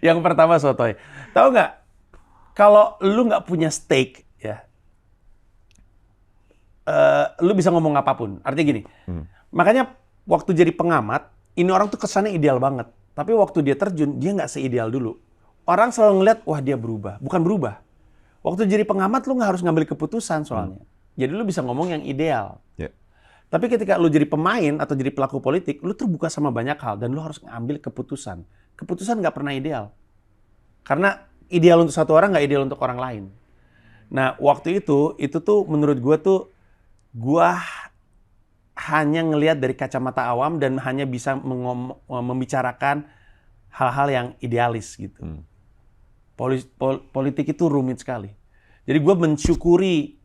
Yang pertama sotoy. Tahu nggak? Kalau lu nggak punya stake, ya, lu bisa ngomong apapun. Artinya gini. Makanya waktu jadi pengamat, ini orang tuh kesannya ideal banget. Tapi waktu dia terjun, dia nggak seideal dulu. Orang selalu ngeliat, wah dia berubah. Bukan berubah. Waktu jadi pengamat, lu nggak harus ngambil keputusan soalnya. Jadi lu bisa ngomong yang ideal. Yeah. Tapi ketika lu jadi pemain atau jadi pelaku politik, lu terbuka sama banyak hal dan lu harus ngambil keputusan. Keputusan nggak pernah ideal. Karena ideal untuk satu orang nggak ideal untuk orang lain. Nah, waktu itu tuh menurut gua tuh, gua hanya ngelihat dari kacamata awam dan hanya bisa membicarakan hal-hal yang idealis gitu. Politik itu rumit sekali. Jadi gue mensyukuri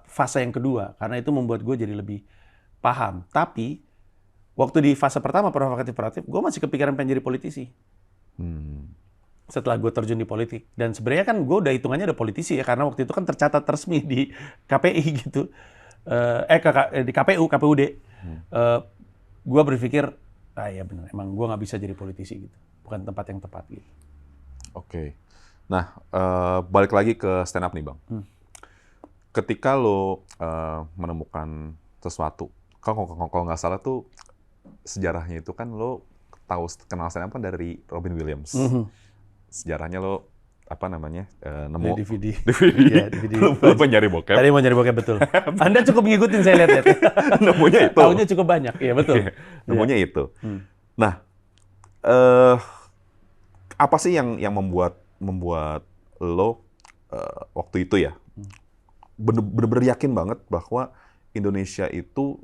fase yang kedua karena itu membuat gue jadi lebih paham. Tapi waktu di fase pertama provokatif, gue masih kepikiran pengen jadi politisi. Setelah gue terjun di politik, dan sebenarnya kan gue udah hitungannya udah politisi ya karena waktu itu kan tercatat resmi di KPI gitu, di KPUD. Gue berpikir, ya benar, emang gue nggak bisa jadi politisi gitu, bukan tempat yang tepat gitu. Oke. Nah, balik lagi ke stand up nih, Bang. Ketika lo menemukan sesuatu, kalau nggak salah tuh sejarahnya itu kan lo kenal stand up kan dari Robin Williams. Sejarahnya lo nemu DVD. DVD. Ya, DVD. Lo nyari bokep. Tadi mau nyari bokep, betul. Anda cukup ngikutin, saya lihat. Nemunya itu. Tahunya cukup banyak, iya betul. Nemunya itu. Nah, apa sih yang membuat lo waktu itu ya bener-bener yakin banget bahwa Indonesia itu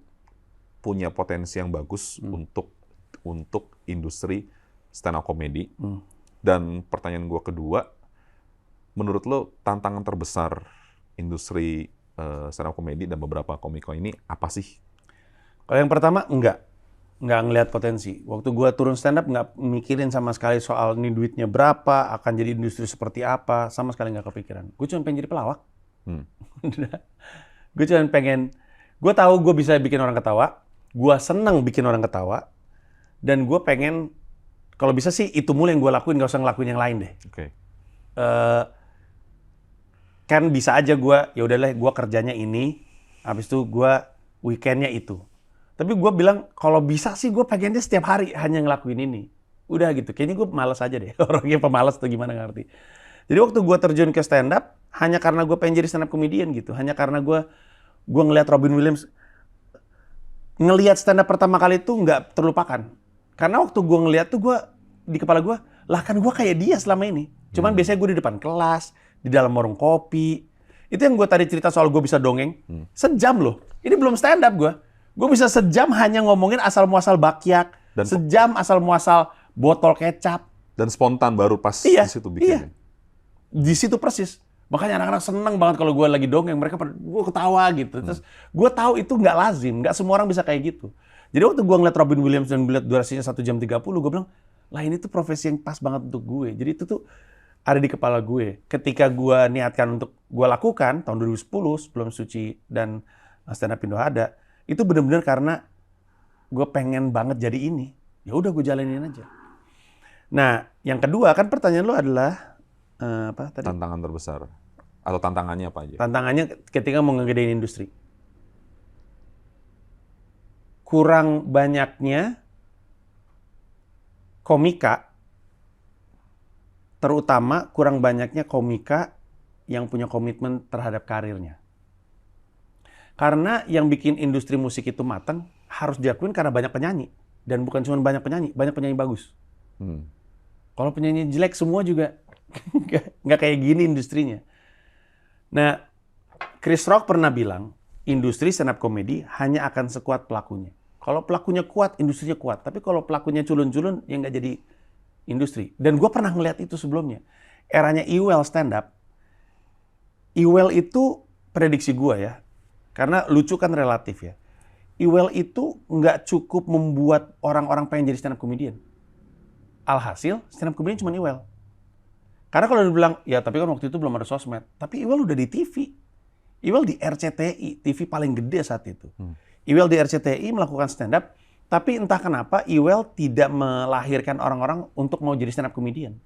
punya potensi yang bagus untuk industri stand up comedy. Dan pertanyaan gue kedua, menurut lo tantangan terbesar industri stand up comedy dan beberapa komiko ini apa sih? Kalau yang pertama, enggak ngelihat potensi. Waktu gua turun stand up nggak mikirin sama sekali soal ini duitnya berapa, akan jadi industri seperti apa, sama sekali nggak kepikiran. Gue cuma pengen jadi pelawak. Gue tahu gue bisa bikin orang ketawa, gue seneng bikin orang ketawa, dan gue pengen, kalau bisa sih itu mulu yang gue lakuin, nggak usah ngelakuin yang lain deh. Oke. Kan bisa aja gue, ya udahlah gue kerjanya ini, habis itu gue weekendnya itu. Tapi gue bilang, kalau bisa sih gue pengennya setiap hari hanya ngelakuin ini. Udah gitu, kayaknya gue malas aja deh. Orangnya pemalas atau gimana nggak ngerti. Jadi waktu gue terjun ke stand up, hanya karena gue pengen jadi stand up comedian gitu. Hanya karena gue ngelihat Robin Williams, ngelihat stand up pertama kali itu nggak terlupakan. Karena waktu gue ngelihat tuh di kepala gue, lah kan gue kayak dia selama ini. Cuman biasanya gue di depan kelas, di dalam warung kopi. Itu yang gue tadi cerita soal gue bisa dongeng. Sejam loh. Ini belum stand up gue. Gue bisa sejam hanya ngomongin asal-muasal bakyak, sejam asal-muasal botol kecap. Dan spontan baru pas di situ bikinnya. Di situ persis. Makanya anak-anak seneng banget kalau gue lagi dongeng, gue ketawa gitu. Terus gue tahu itu nggak lazim, nggak semua orang bisa kayak gitu. Jadi waktu gue ngeliat Robin Williams dan ngeliat durasinya 1 jam 30, gue bilang, lah ini tuh profesi yang pas banget untuk gue. Jadi itu tuh ada di kepala gue. Ketika gue niatkan untuk gue lakukan, tahun 2010, sebelum Suci dan Stand Up Indo ada, itu benar-benar karena gue pengen banget jadi ini. Ya udah gue jalanin aja. Nah, yang kedua kan pertanyaan lo adalah apa tadi? Tantangan terbesar atau tantangannya apa aja? Tantangannya ketika mau ngegedein industri. kurang banyaknya komika, terutama kurang banyaknya komika yang punya komitmen terhadap karirnya. Karena yang bikin industri musik itu matang harus diakuin karena banyak penyanyi. Dan bukan cuma banyak penyanyi bagus. Kalau penyanyi jelek semua juga nggak kayak gini industrinya. Nah, Chris Rock pernah bilang, industri stand up comedy hanya akan sekuat pelakunya. Kalau pelakunya kuat, industrinya kuat. Tapi kalau pelakunya culun-culun, ya nggak jadi industri. Dan gue pernah ngeliat itu sebelumnya. Eranya Ewell stand up. Ewell itu prediksi gue ya. Karena lucu kan relatif ya. Ewell itu nggak cukup membuat orang-orang pengen jadi stand up comedian. Alhasil, stand up comedian cuma Ewell. Karena kalau dibilang, ya tapi kan waktu itu belum ada sosmed. Tapi Ewell udah di TV. Ewell di RCTI, TV paling gede saat itu. Ewell di RCTI melakukan stand up, tapi entah kenapa Ewell tidak melahirkan orang-orang untuk mau jadi stand up comedian.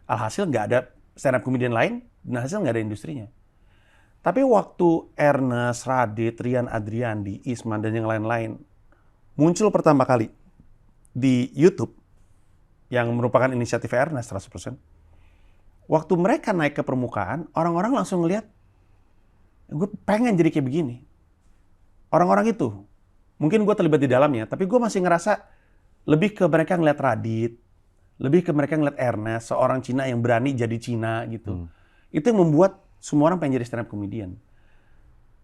Alhasil nggak ada stand up comedian lain, dan hasil nggak ada industrinya. Tapi waktu Ernest, Radit, Rian Adriandi, Isman, dan yang lain-lain muncul pertama kali di YouTube, yang merupakan inisiatif Ernest 100%, waktu mereka naik ke permukaan, orang-orang langsung ngeliat, gue pengen jadi kayak begini. Orang-orang itu, mungkin gue terlibat di dalamnya, tapi gue masih ngerasa lebih ke mereka ngeliat Radit, lebih ke mereka ngeliat Ernest, seorang Cina yang berani jadi Cina gitu. Itu yang membuat semua orang pengen jadi stand up comedian.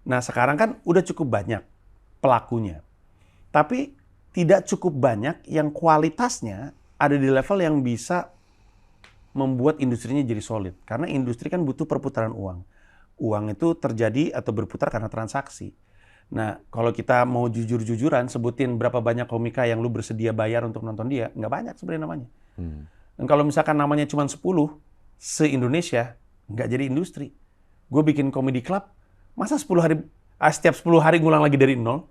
Nah sekarang kan udah cukup banyak pelakunya, tapi tidak cukup banyak yang kualitasnya ada di level yang bisa membuat industrinya jadi solid. Karena industri kan butuh perputaran uang. Uang itu terjadi atau berputar karena transaksi. Nah, kalau kita mau jujur-jujuran, sebutin berapa banyak komika yang lu bersedia bayar untuk nonton dia, nggak banyak sebenarnya namanya. Dan kalau misalkan namanya cuma 10, se-Indonesia, nggak jadi industri. Gue bikin comedy club, masa 10 hari, setiap 10 hari ngulang lagi dari nol?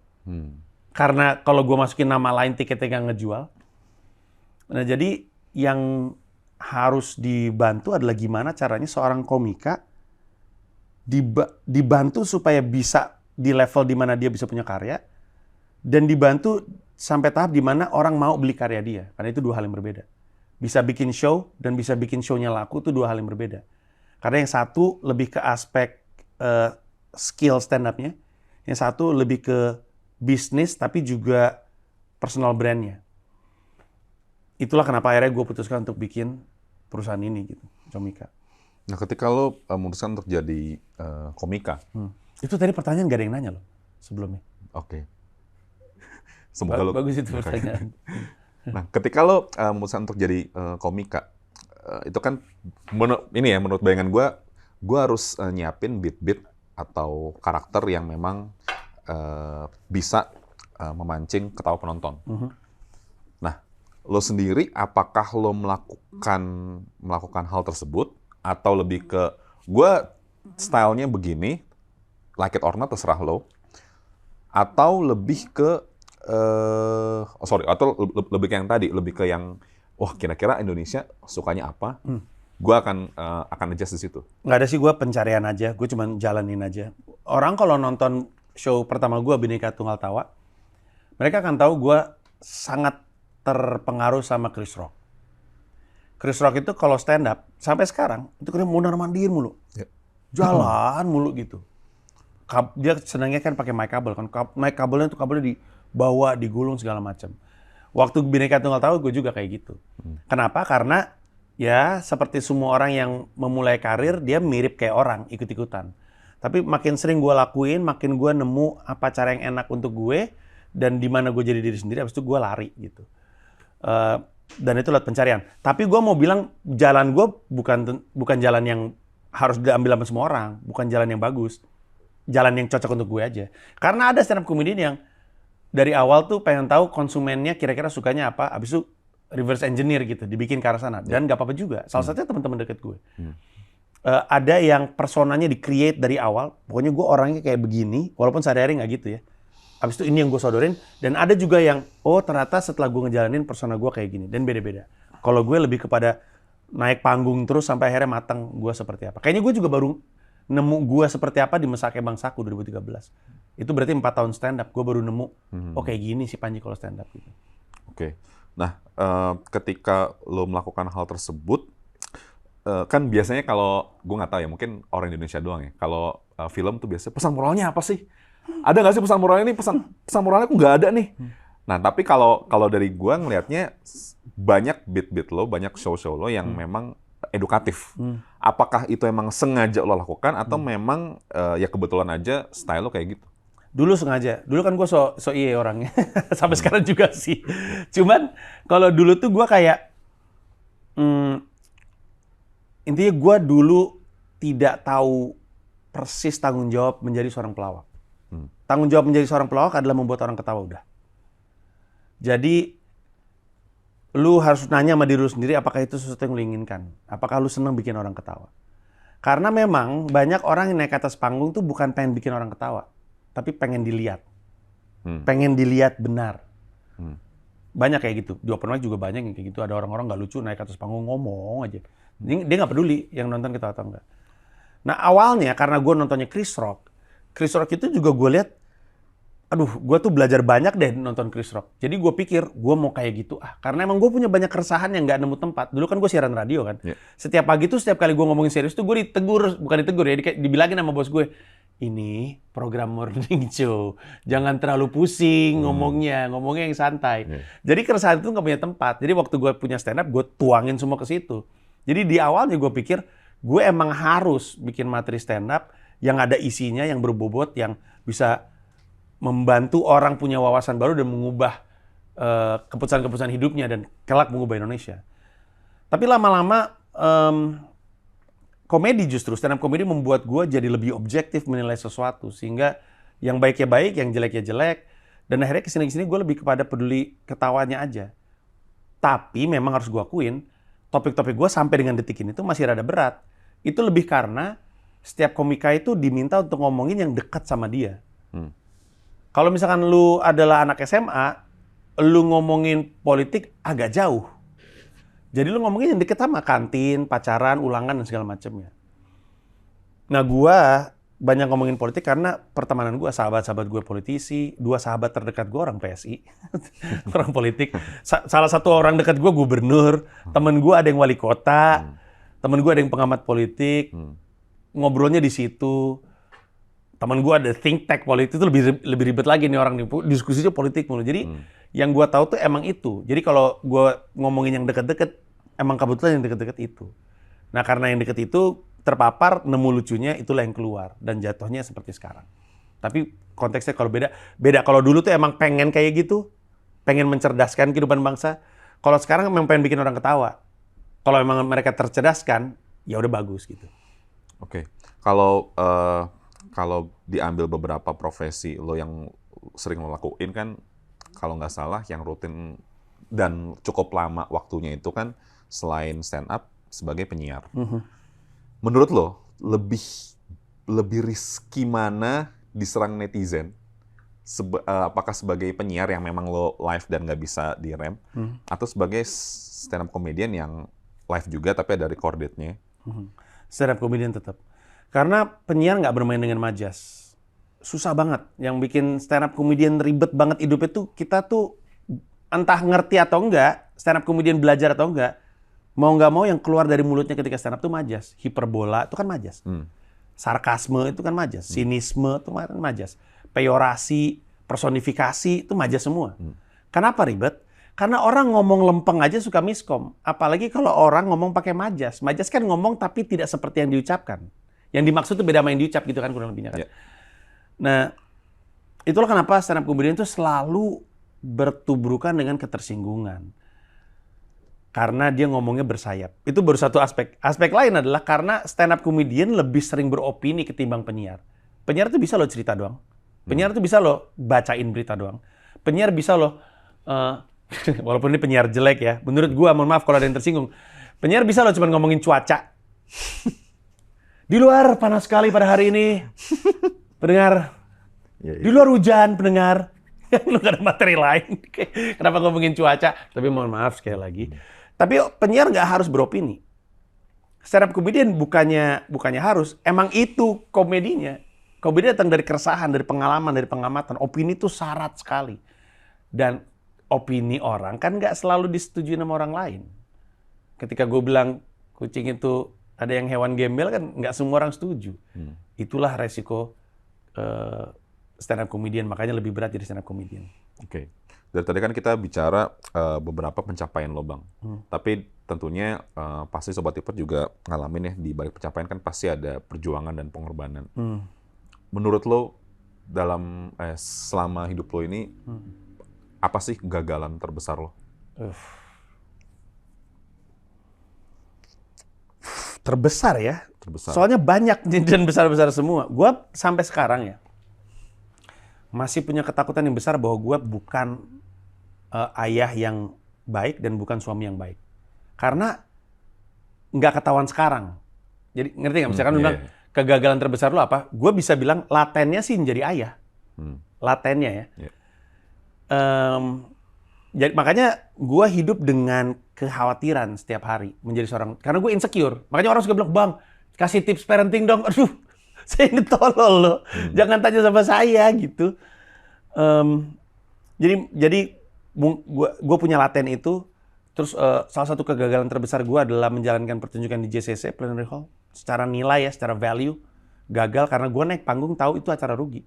Karena kalau gue masukin nama lain, tiketnya nggak ngejual. Nah, jadi yang harus dibantu adalah gimana caranya seorang komika dibantu supaya bisa di level di mana dia bisa punya karya, dan dibantu sampai tahap di mana orang mau beli karya dia. Karena itu dua hal yang berbeda. Bisa bikin show dan bisa bikin show-nya laku itu dua hal yang berbeda. Karena yang satu lebih ke aspek skill stand up-nya, yang satu lebih ke bisnis tapi juga personal brand-nya. Itulah kenapa akhirnya gue putuskan untuk bikin perusahaan ini gitu, Comika. Nah, ketika lo memutuskan untuk jadi komika, itu tadi pertanyaan gak ada yang nanya loh sebelumnya. Oke. Semoga lo bagus itu pertanyaan. Nah, ketika lo memutuskan untuk jadi komika, itu kan menurut bayangan gue harus nyiapin beat-beat atau karakter yang memang bisa memancing ketawa penonton. Nah, lo sendiri apakah lo melakukan hal tersebut atau lebih ke gue stylenya begini, like it or not terserah lo, atau lebih ke atau lebih ke yang tadi, lebih ke yang wah kira-kira Indonesia sukanya apa, gue akan adjust di situ. Nggak ada sih, gue pencarian aja, gue cuma jalanin aja. Orang kalau nonton show pertama gue Bhinneka Tunggal Tawa, mereka akan tahu gue sangat terpengaruh sama Chris Rock. Chris Rock itu kalau stand up sampai sekarang itu dia mondar-mandir mulu, jalan mulu gitu. Dia senangnya kan pakai mic kabel kan, mic kabelnya itu kabelnya dibawa, digulung segala macam. Waktu Bhinneka Tunggal Tawa gue juga kayak gitu. Kenapa? Karena ya seperti semua orang yang memulai karir dia mirip kayak orang, ikut-ikutan. Tapi makin sering gue lakuin, makin gue nemu apa cara yang enak untuk gue dan di mana gue jadi diri sendiri. Habis itu gue lari gitu. Dan itu lewat pencarian. Tapi gue mau bilang jalan gue bukan jalan yang harus diambil sama semua orang, bukan jalan yang bagus. Jalan yang cocok untuk gue aja. Karena ada stand up comedian yang dari awal tuh pengen tahu konsumennya kira-kira sukanya apa, habis itu reverse engineer gitu, dibikin ke arah sana. Dan nggak apa-apa juga. Salah satunya teman-teman deket gue. Ada yang personanya di-create dari awal, pokoknya gue orangnya kayak begini, walaupun sehari-hari nggak gitu ya. Habis itu ini yang gue sodorin, dan ada juga yang, oh ternyata setelah gue ngejalanin persona gue kayak gini, dan beda-beda. Kalau gue lebih kepada naik panggung terus sampai akhirnya matang gue seperti apa. Kayaknya gue juga baru nemu gue seperti apa di Mesake Bangsaku 2013. Itu berarti 4 tahun stand up, gue baru nemu, oh kayak gini sih Panji kalau stand up gitu. Oke. Nah, ketika lo melakukan hal tersebut, kan biasanya kalau gue nggak tahu ya, mungkin orang Indonesia doang ya. Kalau film tuh biasanya pesan moralnya apa sih? Ada nggak sih pesan moralnya nih? Pesan moralnya kok nggak ada nih. Nah, tapi kalau dari gue ngelihatnya banyak beat lo, banyak show lo yang memang edukatif. Apakah itu emang sengaja lo lakukan atau memang ya kebetulan aja style lo kayak gitu? Dulu sengaja. Dulu kan gue so iye orangnya. Sampai sekarang juga sih. Cuman kalau dulu tuh gue kayak intinya gue dulu tidak tahu persis tanggung jawab menjadi seorang pelawak. Tanggung jawab menjadi seorang pelawak adalah membuat orang ketawa udah. Jadi lu harus nanya sama diri lu sendiri apakah itu sesuatu yang lu inginkan. Apakah lu senang bikin orang ketawa. Karena memang banyak orang yang naik ke atas panggung tuh bukan pengen bikin orang ketawa. Tapi pengen dilihat. Pengen dilihat benar. Banyak kayak gitu. Di open mic juga banyak yang kayak gitu. Ada orang-orang nggak lucu naik ke atas panggung ngomong aja. Dia nggak peduli yang nonton ketawa atau enggak. Nah awalnya karena gue nontonnya Chris Rock itu juga gue lihat, aduh gue tuh belajar banyak deh nonton Chris Rock. Jadi gue pikir gue mau kayak gitu karena emang gue punya banyak keresahan yang nggak nemu tempat. Dulu kan gue siaran radio kan. Yeah. Setiap pagi tuh setiap kali gue ngomongin serius tuh gue bukan ditegur ya, dibilangin sama bos gue, ini program morning show, jangan terlalu pusing ngomongnya yang santai. Yeah. Jadi keresahan itu nggak punya tempat. Jadi waktu gue punya stand up, gue tuangin semua ke situ. Jadi di awalnya gue pikir gue emang harus bikin materi stand up yang ada isinya, yang berbobot, yang bisa membantu orang punya wawasan baru dan mengubah keputusan-keputusan hidupnya dan kelak mengubah Indonesia. Tapi lama-lama komedi justru, stand up komedi membuat gue jadi lebih objektif menilai sesuatu. Sehingga yang baiknya baik, yang jeleknya jelek. Dan akhirnya kesini-kesini gue lebih kepada peduli ketawanya aja. Tapi memang harus gue akuin, topik-topik gue sampai dengan detik ini tuh masih rada berat. Itu lebih karena setiap komika itu diminta untuk ngomongin yang dekat sama dia. Kalau misalkan lu adalah anak SMA, lu ngomongin politik agak jauh. Jadi lu ngomongin yang deket sama kantin, pacaran, ulangan, dan segala macamnya. Nah gua banyak ngomongin politik karena pertemanan gua, sahabat-sahabat gue politisi, 2 sahabat terdekat gua orang PSI, orang politik. Salah satu orang dekat gua gubernur, temen gua ada yang wali kota, temen gua ada yang pengamat politik, ngobrolnya di situ. Temen gua ada think tank politik itu lebih ribet lagi nih orang nih, diskusinya politik mulu. Jadi yang gua tahu tuh emang itu. Jadi kalau gua ngomongin yang deket-deket, emang kebetulan yang deket-deket itu. Nah karena yang deket itu terpapar, nemu lucunya, itulah yang keluar. Dan jatuhnya seperti sekarang. Tapi konteksnya kalau beda kalau dulu tuh emang pengen kayak gitu, pengen mencerdaskan kehidupan bangsa. Kalau sekarang memang pengen bikin orang ketawa. Kalau emang mereka tercerdaskan, ya udah bagus gitu. Oke. Kalau diambil beberapa profesi lo yang sering lo lakuin kan, kalau nggak salah yang rutin dan cukup lama waktunya itu kan selain stand up sebagai penyiar. Menurut lo lebih risky mana diserang netizen? Apakah sebagai penyiar yang memang lo live dan nggak bisa direm, atau sebagai stand up comedian yang live juga tapi ada recordednya? Stand up comedian tetap. Karena penyiar nggak bermain dengan majas. Susah banget. Yang bikin stand up comedian ribet banget hidupnya tuh, kita tuh entah ngerti atau enggak, stand up comedian belajar atau enggak, mau nggak mau yang keluar dari mulutnya ketika stand up tuh majas. Hiperbola itu kan majas. Sarkasme itu kan majas. Sinisme itu kan majas. Peyorasi, personifikasi itu majas semua. Kenapa ribet? Karena orang ngomong lempeng aja suka miskom. Apalagi kalau orang ngomong pakai majas. Majas kan ngomong tapi tidak seperti yang diucapkan. Yang dimaksud tuh beda sama yang diucap gitu kan kurang lebihnya kan. Yeah. Nah, itulah kenapa stand up comedian itu selalu bertubrukan dengan ketersinggungan. Karena dia ngomongnya bersayap. Itu baru satu aspek. Aspek lain adalah karena stand up comedian lebih sering beropini ketimbang penyiar. Penyiar tuh bisa lo cerita doang. Penyiar tuh bisa lo bacain berita doang. Penyiar bisa lo, walaupun ini penyiar jelek ya, menurut gua, mohon maaf kalau ada yang tersinggung. Penyiar bisa lo cuma ngomongin cuaca. Di luar panas sekali pada hari ini, pendengar. Di luar hujan, pendengar. Lu gak ada materi lain. Kenapa ngomongin cuaca? Tapi mohon maaf sekali lagi. Tapi penyiar nggak harus beropini. stand up comedian bukannya harus, emang itu komedinya. Komedi datang dari keresahan, dari pengalaman, dari pengamatan. Opini itu syarat sekali. Dan opini orang kan nggak selalu disetujui sama orang lain. Ketika gue bilang kucing itu ada yang hewan gembel kan nggak semua orang setuju. Itulah resiko stand up comedian, makanya lebih berat jadi stand up comedian. Oke. Dari tadi kan kita bicara beberapa pencapaian lo, Bang. Tapi tentunya pasti Sobat Ipot juga ngalamin ya, di balik pencapaian kan pasti ada perjuangan dan pengorbanan. Menurut lo, dalam selama hidup lo ini, apa sih kegagalan terbesar lo? Terbesar ya? Terbesar. Soalnya banyak dan besar-besar semua. Gue sampai sekarang ya, masih punya ketakutan yang besar bahwa gue bukan ayah yang baik dan bukan suami yang baik. Karena nggak ketahuan sekarang. Jadi ngerti nggak? Misalkan lu bilang, kegagalan terbesar lo apa? Gue bisa bilang latennya sih menjadi ayah. Latennya ya. Jadi makanya gue hidup dengan kekhawatiran setiap hari menjadi seorang, karena gue insecure. Makanya orang suka bilang, Bang, kasih tips parenting dong. Aduh, saya ini tolol loh. Jangan tanya sama saya gitu. Jadi gue punya laten itu. Terus salah satu kegagalan terbesar gue adalah menjalankan pertunjukan di JCC Plenary Hall. Secara nilai ya, secara value, gagal karena gue naik panggung tahu itu acara rugi.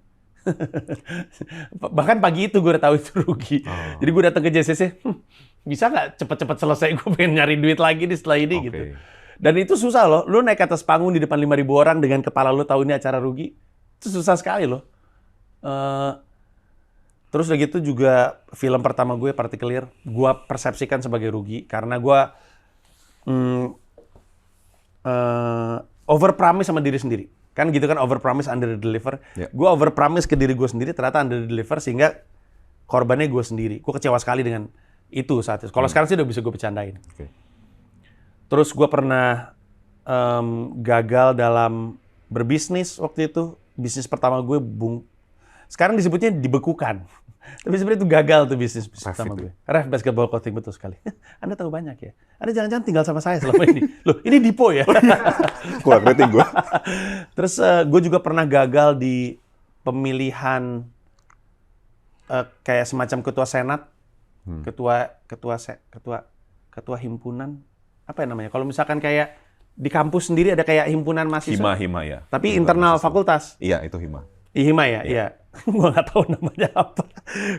Bahkan pagi itu gue udah tahu itu rugi. Jadi gue datang ke JCC, bisa nggak cepet-cepet selesai, gue pengen nyari duit lagi nih setelah ini gitu. Dan itu susah loh, lu naik ke atas panggung di depan 5.000 orang dengan kepala lu tahu ini acara rugi. Itu susah sekali loh. Terus udah gitu juga film pertama gue, Particular, gue persepsikan sebagai rugi. Karena gue overpromise sama diri sendiri. Kan gitu kan, overpromise, under-deliver. Gue overpromise ke diri gue sendiri, ternyata under-deliver, sehingga korbannya gue sendiri. Gue kecewa sekali dengan itu saat itu. Kalau sekarang sih udah bisa gue bercandain. Terus gue pernah gagal dalam berbisnis waktu itu. Bisnis pertama gue sekarang disebutnya dibekukan. Tapi sebenarnya itu gagal tuh bisnis pertama gue. Ref basketball coaching, betul sekali. Anda tahu banyak ya. Anda jangan-jangan tinggal sama saya selama ini. Loh, ini Dipo ya? Kurang rating gue. Terus gue juga pernah gagal di pemilihan kayak semacam ketua senat, ketua himpunan, apa ya namanya? Kalau misalkan kayak di kampus sendiri ada kayak himpunan mahasiswa. Hima ya. Tapi internal fakultas. Iya, itu Hima. Hima ya, iya. Gue nggak tahu namanya apa.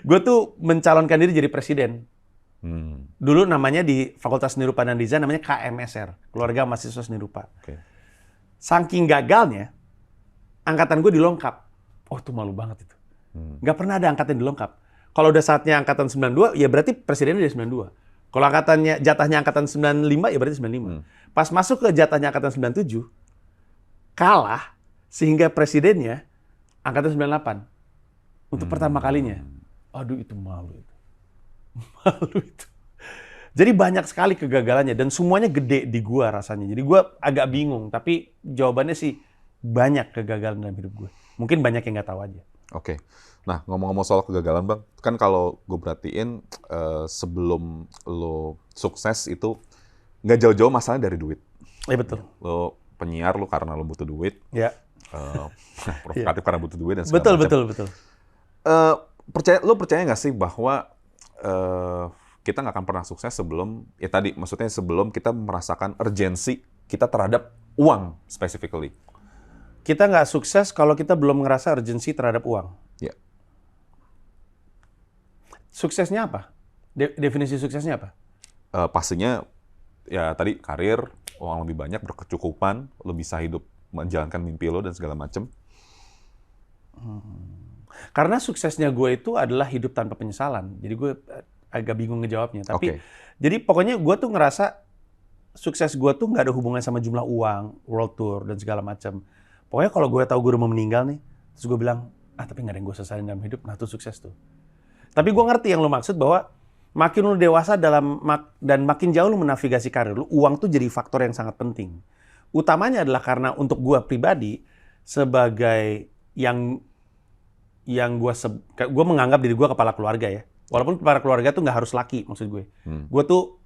Gue tuh mencalonkan diri jadi presiden. Dulu namanya di Fakultas Seni Rupa dan Desain namanya KMSR, Keluarga Mahasiswa Seni Rupa. Saking gagalnya, angkatan gue dilongkap. Oh, tuh malu banget itu. Nggak pernah ada angkatan dilongkap. Kalau udah saatnya angkatan 92, ya berarti presidennya dari 92. Kalau jatahnya angkatan 95, ya berarti 95. Pas masuk ke jatahnya angkatan 97, kalah, sehingga presidennya angkatan 98. Untuk pertama kalinya. Aduh, itu malu itu. Malu itu. Jadi banyak sekali kegagalannya, dan semuanya gede di gua rasanya. Jadi gua agak bingung, tapi jawabannya sih banyak kegagalan dalam hidup gue. Mungkin banyak yang nggak tahu aja. Oke. Nah, ngomong-ngomong soal kegagalan, Bang, kan kalau gue perhatiin sebelum lo sukses itu nggak jauh-jauh masalahnya dari duit. Iya, betul. Lo penyiar lo karena lo butuh duit. Ya. Provokatif karena butuh duit dan segala macam. Betul. Lo percaya nggak sih bahwa kita nggak akan pernah sukses sebelum, ya tadi, maksudnya sebelum kita merasakan urgensi kita terhadap uang, specifically? Kita nggak sukses kalau kita belum ngerasa urgensi terhadap uang. Ya. Suksesnya apa? Definisi suksesnya apa? Pastinya, ya tadi, karir, uang lebih banyak, berkecukupan, lo bisa hidup, menjalankan mimpi lo, dan segala macam. Karena suksesnya gue itu adalah hidup tanpa penyesalan. Jadi gue agak bingung ngejawabnya. Tapi jadi pokoknya gue tuh ngerasa sukses gue tuh nggak ada hubungannya sama jumlah uang, world tour, dan segala macam. Pokoknya kalau gue tahu gue udah mau meninggal nih, terus gue bilang, tapi nggak ada yang gue sesalin dalam hidup, nah itu sukses tuh. Tapi gue ngerti yang lo maksud bahwa makin lo dewasa dan makin jauh lo menavigasi karir lo, uang tuh jadi faktor yang sangat penting. Utamanya adalah karena untuk gue pribadi, sebagai yang gue menganggap diri gue kepala keluarga ya. Walaupun kepala keluarga tuh nggak harus laki, maksud gue. Gue tuh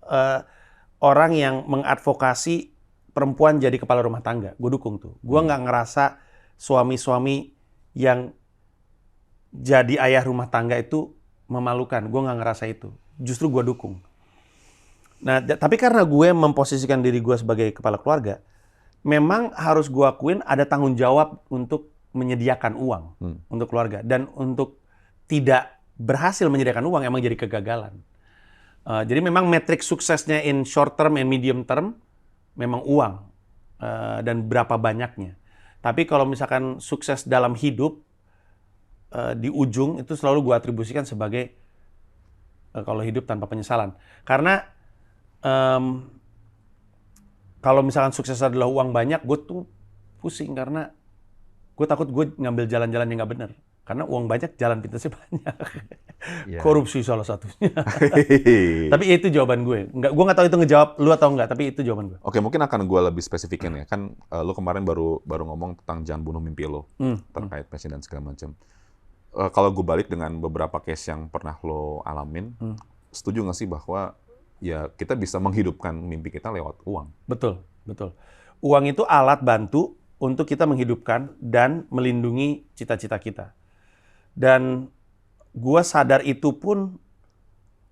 orang yang mengadvokasi perempuan jadi kepala rumah tangga, gue dukung tuh. Gue nggak ngerasa suami-suami yang jadi ayah rumah tangga itu memalukan. Gue nggak ngerasa itu. Justru gue dukung. Nah, tapi karena gue memposisikan diri gue sebagai kepala keluarga, memang harus gue akuin ada tanggung jawab untuk menyediakan uang untuk keluarga. Dan untuk tidak berhasil menyediakan uang emang jadi kegagalan. Jadi memang metrik suksesnya in short term and medium term memang uang dan berapa banyaknya. Tapi kalau misalkan sukses dalam hidup, di ujung itu selalu gue atribusikan sebagai kalau hidup tanpa penyesalan. Karena kalau misalkan sukses adalah uang banyak, gue tuh pusing karena gue takut gue ngambil jalan-jalan yang nggak benar. Karena uang banyak, jalan pintasnya banyak. Korupsi salah satunya. Tapi itu jawaban gue. Gue nggak tahu itu ngejawab lu atau nggak, tapi itu jawaban gue. Oke, mungkin akan gue lebih spesifikin ya. Kan lu kemarin baru ngomong tentang jangan bunuh mimpi lo terkait passion dan segala macam. Kalau gue balik dengan beberapa case yang pernah lo alamin, setuju nggak sih bahwa ya kita bisa menghidupkan mimpi kita lewat uang? Betul, betul. Uang itu alat bantu untuk kita menghidupkan dan melindungi cita-cita kita. Dan gue sadar itu pun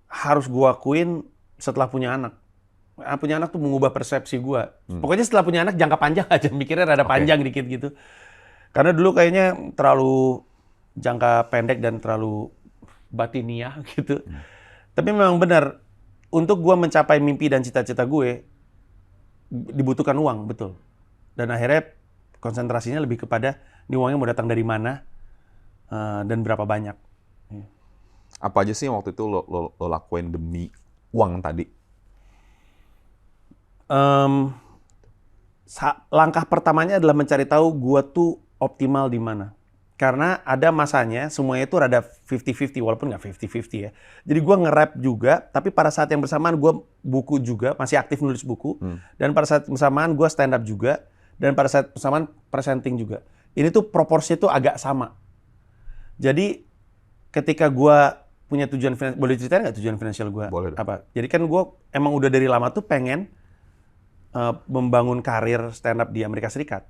harus gue akuin setelah punya anak. Punya anak tuh mengubah persepsi gue. Pokoknya setelah punya anak jangka panjang aja, mikirnya rada panjang dikit gitu. Karena dulu kayaknya terlalu jangka pendek dan terlalu batiniah gitu. Tapi memang benar, untuk gue mencapai mimpi dan cita-cita gue, dibutuhkan uang, betul. Dan akhirnya konsentrasinya lebih kepada, ini uangnya mau datang dari mana, dan berapa banyak. Apa aja sih yang waktu itu lo lakuin demi uang tadi? Langkah pertamanya adalah mencari tahu gue tuh optimal di mana. Karena ada masanya semuanya itu rada 50-50, walaupun nggak 50-50 ya. Jadi gue nge-rap juga, tapi pada saat yang bersamaan gue buku juga, masih aktif nulis buku. Dan pada saat bersamaan gue stand up juga. Dan pada saat bersamaan presenting juga. Ini tuh proporsinya tuh agak sama. Jadi ketika gue punya tujuan finansial, boleh ceritain nggak tujuan finansial gue? Boleh. Apa? Jadi kan gue emang udah dari lama tuh pengen membangun karir stand up di Amerika Serikat.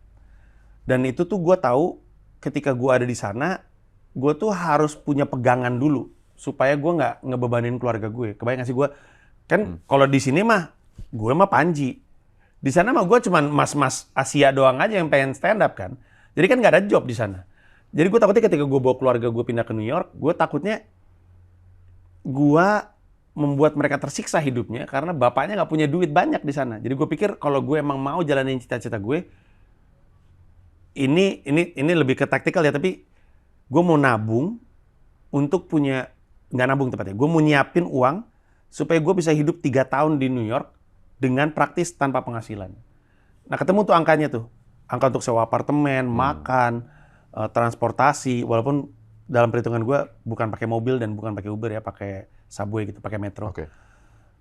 Dan itu tuh gue tahu ketika gue ada di sana, gue tuh harus punya pegangan dulu supaya gue nggak ngebebanin keluarga gue. Kebayang nggak sih gue? Kan kalau di sini mah gue mah Panji, di sana mah gue cuman mas-mas Asia doang aja yang pengen stand up kan. Jadi kan nggak ada job di sana. Jadi gue takutnya ketika gue bawa keluarga gue pindah ke New York, gue takutnya gue membuat mereka tersiksa hidupnya karena bapaknya nggak punya duit banyak di sana. Jadi gue pikir kalau gue emang mau jalanin cita-cita gue, ini lebih ke taktikal ya, tapi gue mau nabung untuk punya, nggak nabung tepatnya, gue mau nyiapin uang supaya gue bisa hidup 3 tahun di New York dengan praktis tanpa penghasilan. Nah ketemu tuh angkanya tuh, angka untuk sewa apartemen, makan, transportasi, walaupun dalam perhitungan gue bukan pakai mobil dan bukan pakai Uber ya, pakai subway gitu, pakai metro.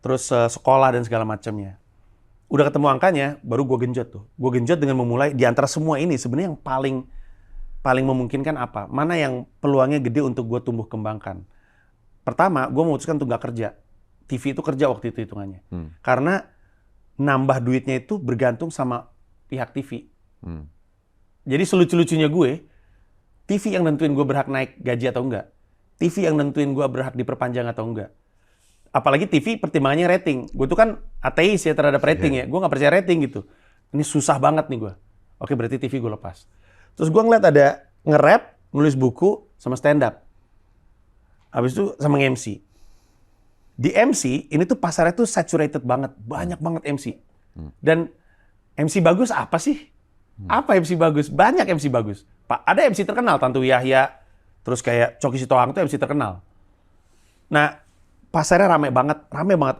Terus sekolah dan segala macamnya. Udah ketemu angkanya, baru gue genjot tuh. Gue genjot dengan memulai di antara semua ini sebenarnya yang paling memungkinkan apa? Mana yang peluangnya gede untuk gue tumbuh kembangkan? Pertama, gue memutuskan untuk nggak kerja. TV itu kerja waktu itu hitungannya. Karena nambah duitnya itu bergantung sama pihak TV. Jadi selucu-lucunya gue, TV yang nentuin gue berhak naik gaji atau enggak. TV yang nentuin gue berhak diperpanjang atau enggak. Apalagi TV pertimbangannya rating. Gue tuh kan ateis ya terhadap rating ya. Gue nggak percaya rating gitu. Ini susah banget nih gue. Oke, berarti TV gue lepas. Terus gue ngeliat ada nge-rap, nulis buku, sama stand up. Habis itu sama nge-MC. Di MC, ini tuh pasarnya tuh saturated banget. Banyak banget MC. Dan MC bagus apa sih? Apa MC bagus? Banyak MC bagus. Ada MC terkenal, Tantu Yahya. Terus kayak Coki Sitohang tuh MC terkenal. Nah, pasarnya rame banget.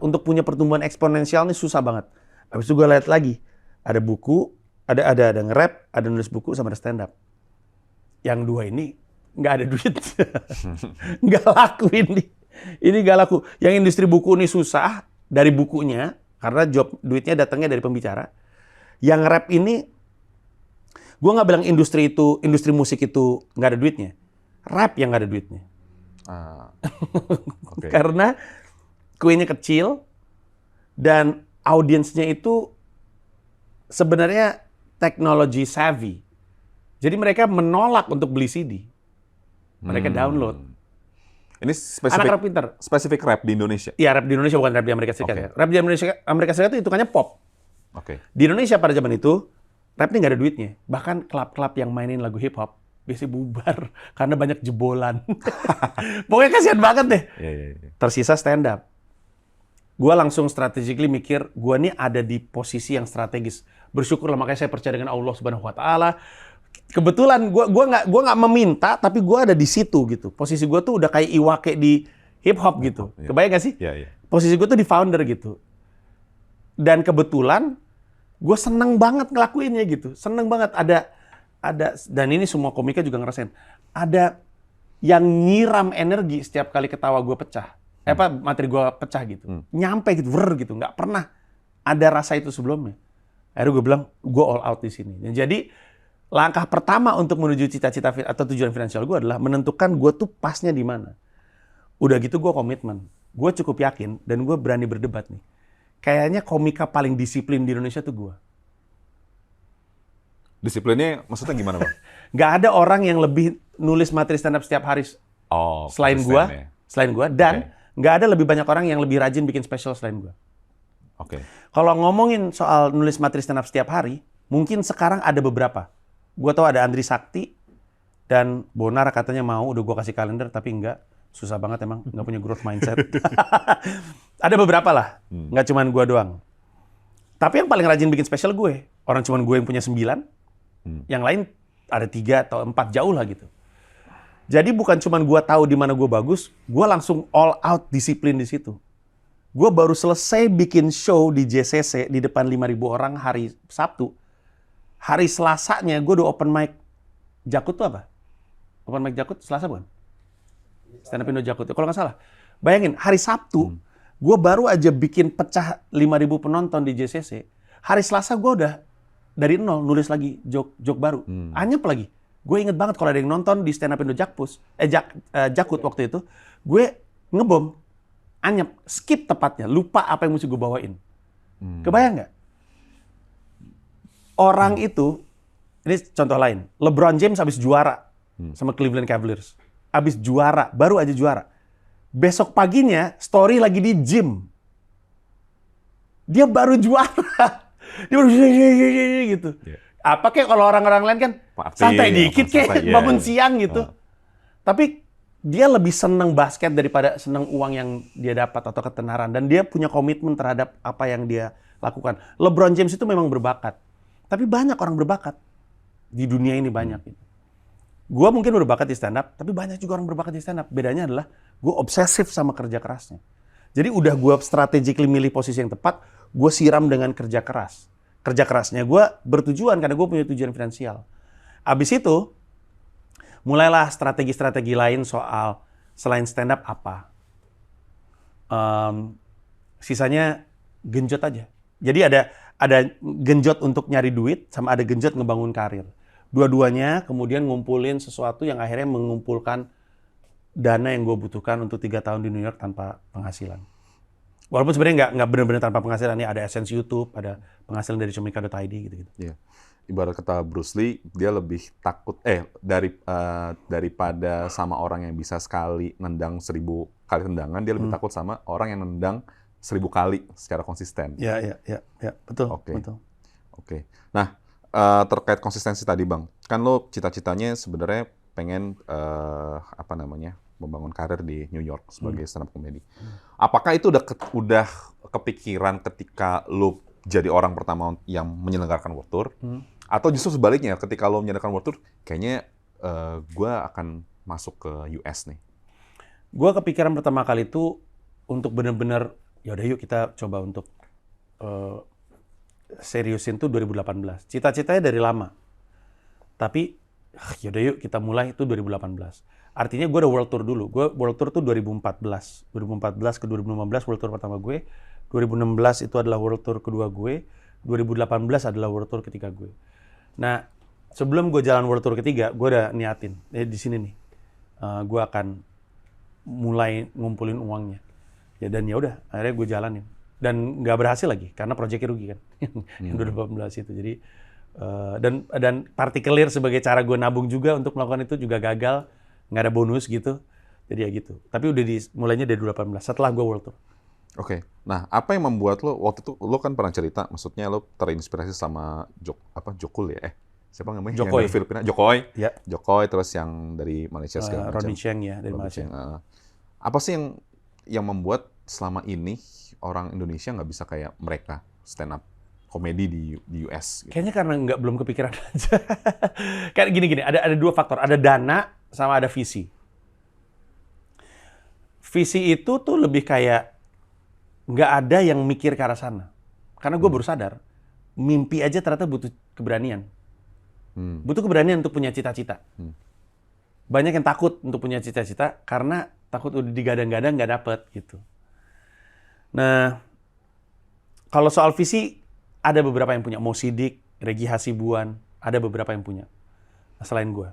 Untuk punya pertumbuhan eksponensial ini susah banget. Habis itu gue lihat lagi. Ada buku, ada nge-rap, ada nulis buku, sama ada stand up. Yang dua ini nggak ada duit. Nggak laku ini. Ini nggak laku. Yang industri buku ini susah dari bukunya, karena duitnya datangnya dari pembicara. Yang rap ini, gue nggak bilang industri musik itu nggak ada duitnya. Rap yang nggak ada duitnya. Karena kuenya kecil dan audiensnya itu sebenarnya technology savvy. Jadi mereka menolak untuk beli CD. Mereka download. Ini Anak-anak pintar. spesifik rap di Indonesia. Iya, rap di Indonesia bukan rap di Amerika Serikat. Oke. Ya. Rap di Amerika Serikat itu hitungannya pop. Oke. Di Indonesia pada zaman itu, rap ini nggak ada duitnya. Bahkan klub-klub yang mainin lagu hip hop biasanya bubar karena banyak jebolan. Pokoknya kasihan banget deh. Iya. Tersisa stand up. Gua langsung strategically mikir, gua nih ada di posisi yang strategis. Bersyukurlah, makanya saya percaya dengan Allah Subhanahu wa taala. Kebetulan gua nggak meminta, tapi gua ada di situ gitu. Posisi gua tuh udah kayak Iwake di hip hop gitu. Iya. Kebayang gak sih? Iya. Posisi gua tuh di founder gitu. Dan kebetulan gue seneng banget ngelakuinnya gitu. Seneng banget ada dan ini semua komika juga ngerasain. Ada yang nyiram energi setiap kali ketawa gue pecah. Materi gue pecah gitu. Nyampe gitu, gitu. Nggak pernah ada rasa itu sebelumnya. Akhirnya gue bilang, gue all out di sini. Dan jadi langkah pertama untuk menuju cita-cita atau tujuan finansial gue adalah menentukan gue tuh pasnya di mana. Udah gitu gue komitmen. Gue cukup yakin dan gue berani berdebat nih. Kayaknya komika paling disiplin di Indonesia tuh gue. Disiplinnya maksudnya gimana, Bang? Nggak ada orang yang lebih nulis materi stand up setiap hari selain gue, dan nggak ada lebih banyak orang yang lebih rajin bikin special selain gue. Oke. Kalau ngomongin soal nulis materi stand up setiap hari, mungkin sekarang ada beberapa. Gue tahu ada Andri Sakti dan Bonar katanya mau, udah gue kasih kalender tapi enggak. Susah banget emang, nggak punya growth mindset. Ada beberapa lah, nggak cuman gue doang. Tapi yang paling rajin bikin special gue. Orang cuman gue yang punya 9, yang lain ada 3 atau 4 jauh lah gitu. Jadi bukan cuman gue tahu di mana gue bagus, gue langsung all out disiplin di situ. Gue baru selesai bikin show di JCC di depan 5.000 orang hari Sabtu. Hari Selasanya gue udah open mic. Jakut tuh apa? Open mic Jakut Selasa bukan? Stand up Indo Jakut, kalau nggak salah. Bayangin, hari Sabtu, gue baru aja bikin pecah 5.000 penonton di JCC. Hari Selasa gue udah dari nol nulis lagi joke baru. Anyep lagi. Gue inget banget kalau ada yang nonton di Stand up Indo Jakut waktu itu, gue ngebom. Anyep, skip tepatnya, lupa apa yang mesti gue bawain. Kebayang nggak? Orang itu, ini contoh lain, LeBron James habis juara sama Cleveland Cavaliers. Habis juara, baru aja juara. Besok paginya, story lagi di gym. Dia baru juara. Dia baru gitu. Apa kayak kalau orang-orang lain kan, santai dikit kayak bangun siang gitu. Tapi dia lebih seneng basket daripada seneng uang yang dia dapat atau ketenaran. Dan dia punya komitmen terhadap apa yang dia lakukan. LeBron James itu memang berbakat. Tapi banyak orang berbakat. Di dunia ini banyak gitu. Gue mungkin berbakat di stand up, tapi banyak juga orang berbakat di stand up. Bedanya adalah gue obsesif sama kerja kerasnya. Jadi udah gue strategically milih posisi yang tepat, gue siram dengan kerja keras. Kerja kerasnya gue bertujuan karena gue punya tujuan finansial. Abis itu, mulailah strategi-strategi lain soal selain stand up apa. Sisanya genjot aja. Jadi ada genjot untuk nyari duit, sama ada genjot ngebangun karir. Dua-duanya kemudian ngumpulin sesuatu yang akhirnya mengumpulkan dana yang gue butuhkan untuk 3 tahun di New York tanpa penghasilan. Walaupun sebenarnya nggak benar-benar tanpa penghasilan, ya ada AdSense YouTube, ada penghasilan dari comika.id gitu-gitu. Iya. Ibarat kata Bruce Lee, dia lebih takut daripada sama orang yang bisa sekali nendang 1.000 kali tendangan, dia lebih takut sama orang yang nendang 1.000 kali secara konsisten. Ya, betul. Oke. Betul. Oke. Nah, terkait konsistensi tadi, Bang, kan lo cita-citanya sebenarnya pengen membangun karir di New York sebagai stand up comedy. Apakah itu udah kepikiran ketika lo jadi orang pertama yang menyelenggarakan World Tour, atau justru sebaliknya ketika lo menyelenggarakan World Tour, kayaknya gue akan masuk ke US nih? Gue kepikiran pertama kali itu untuk benar-benar yaudah yuk kita coba untuk seriusin tuh 2018. Cita-citanya dari lama. Tapi yaudah yuk kita mulai itu 2018. Artinya gue udah World Tour dulu. Gue World Tour tuh 2014. 2014 ke 2015 World Tour pertama gue. 2016 itu adalah World Tour kedua gue. 2018 adalah World Tour ketiga gue. Nah, sebelum gue jalan World Tour ketiga, gue udah niatin. Di sini nih, gue akan mulai ngumpulin uangnya. Ya dan ya udah, akhirnya gue jalanin. Dan nggak berhasil lagi, karena proyeknya rugi kan. Yang 2018 itu. Jadi, dan partikelir sebagai cara gue nabung juga untuk melakukan itu juga gagal. Nggak ada bonus gitu. Jadi ya gitu. Tapi udah mulainya dari 2018, setelah gue World Tour. Oke. Nah, apa yang membuat lo, waktu itu lo kan pernah cerita, maksudnya lo terinspirasi sama Jokul ya? Siapa namanya? Jokowi. Yang dari Filipina? Jokowi. Ya. Jokowi, terus yang dari Malaysia segala macam. Ronnie Cheng ya, dari Ronnie Malaysia. Cheng, apa sih yang membuat selama ini orang Indonesia nggak bisa kayak mereka stand up komedi di US? Gitu? Kayaknya karena belum kepikiran aja. Kayak gini-gini, ada dua faktor. Ada dana sama ada visi. Visi itu tuh lebih kayak nggak ada yang mikir ke arah sana. Karena gue baru sadar, mimpi aja ternyata butuh keberanian. Butuh keberanian untuk punya cita-cita. Banyak yang takut untuk punya cita-cita karena takut udah digadang-gadang nggak dapet gitu. Nah, kalau soal visi, ada beberapa yang punya. Mo Sidik, Regi Hasibuan, ada beberapa yang punya. Selain gue.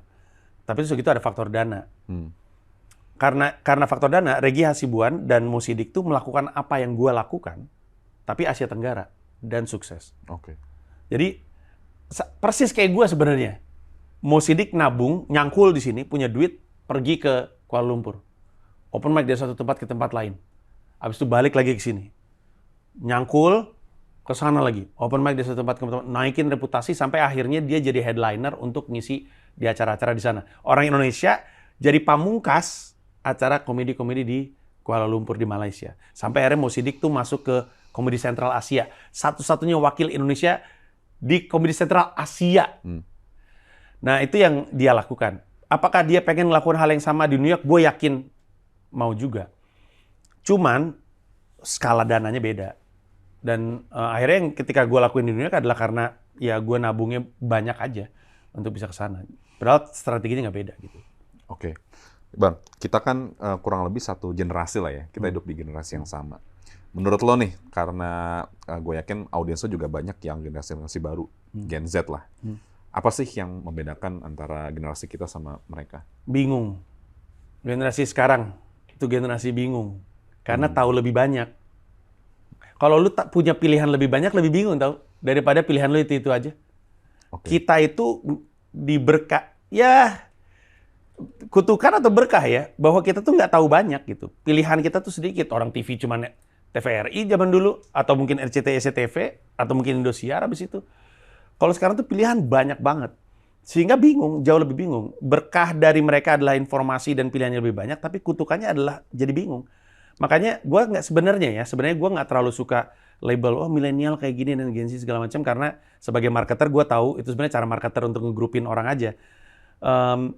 Tapi itu ada faktor dana. Karena faktor dana, Regi Hasibuan dan Mo Sidik tuh melakukan apa yang gue lakukan, tapi Asia Tenggara, dan sukses. Oke. Jadi, persis kayak gue sebenarnya. Mo Sidik nabung, nyangkul di sini, punya duit, pergi ke Kuala Lumpur. Open mic dari satu tempat ke tempat lain. Habis itu balik lagi ke sini. Nyangkul, ke sana lagi. Open mic dari satu tempat ke tempat, naikin reputasi sampai akhirnya dia jadi headliner untuk ngisi di acara-acara di sana. Orang Indonesia jadi pamungkas acara komedi-komedi di Kuala Lumpur di Malaysia. Sampai akhirnya Mo Sidik tuh masuk ke Komedi Sentral Asia. Satu-satunya wakil Indonesia di Komedi Sentral Asia. Nah, itu yang dia lakukan. Apakah dia pengen melakukan hal yang sama di New York? Gue yakin mau juga. Cuman skala dananya beda. Dan akhirnya yang ketika gue lakuin di New York adalah karena ya gue nabungnya banyak aja untuk bisa ke sana. Padahal strateginya nggak beda gitu. Oke. Bang, kita kan kurang lebih satu generasi lah ya. Kita hidup di generasi yang sama. Menurut lo nih, karena gue yakin audiens lo juga banyak yang generasi baru, Gen Z lah. Apa sih yang membedakan antara generasi kita sama mereka? Bingung. Generasi sekarang itu generasi bingung. Karena tahu lebih banyak. Kalau lu tak punya pilihan lebih banyak, lebih bingung tau. Daripada pilihan lu itu aja. Okay. Kita itu diberkah, ya kutukan atau berkah ya, bahwa kita tuh nggak tahu banyak gitu. Pilihan kita tuh sedikit. Orang TV cuman TVRI zaman dulu, atau mungkin RCTI SCTV, atau mungkin Indosiar habis itu. Kalau sekarang tuh pilihan banyak banget. Sehingga bingung, jauh lebih bingung. Berkah dari mereka adalah informasi dan pilihannya lebih banyak, tapi kutukannya adalah jadi bingung. Makanya gue nggak sebenarnya gue nggak terlalu suka label, oh milenial kayak gini dan Gen Z segala macam, karena sebagai marketer gue tahu itu sebenarnya cara marketer untuk ngegrupin orang aja.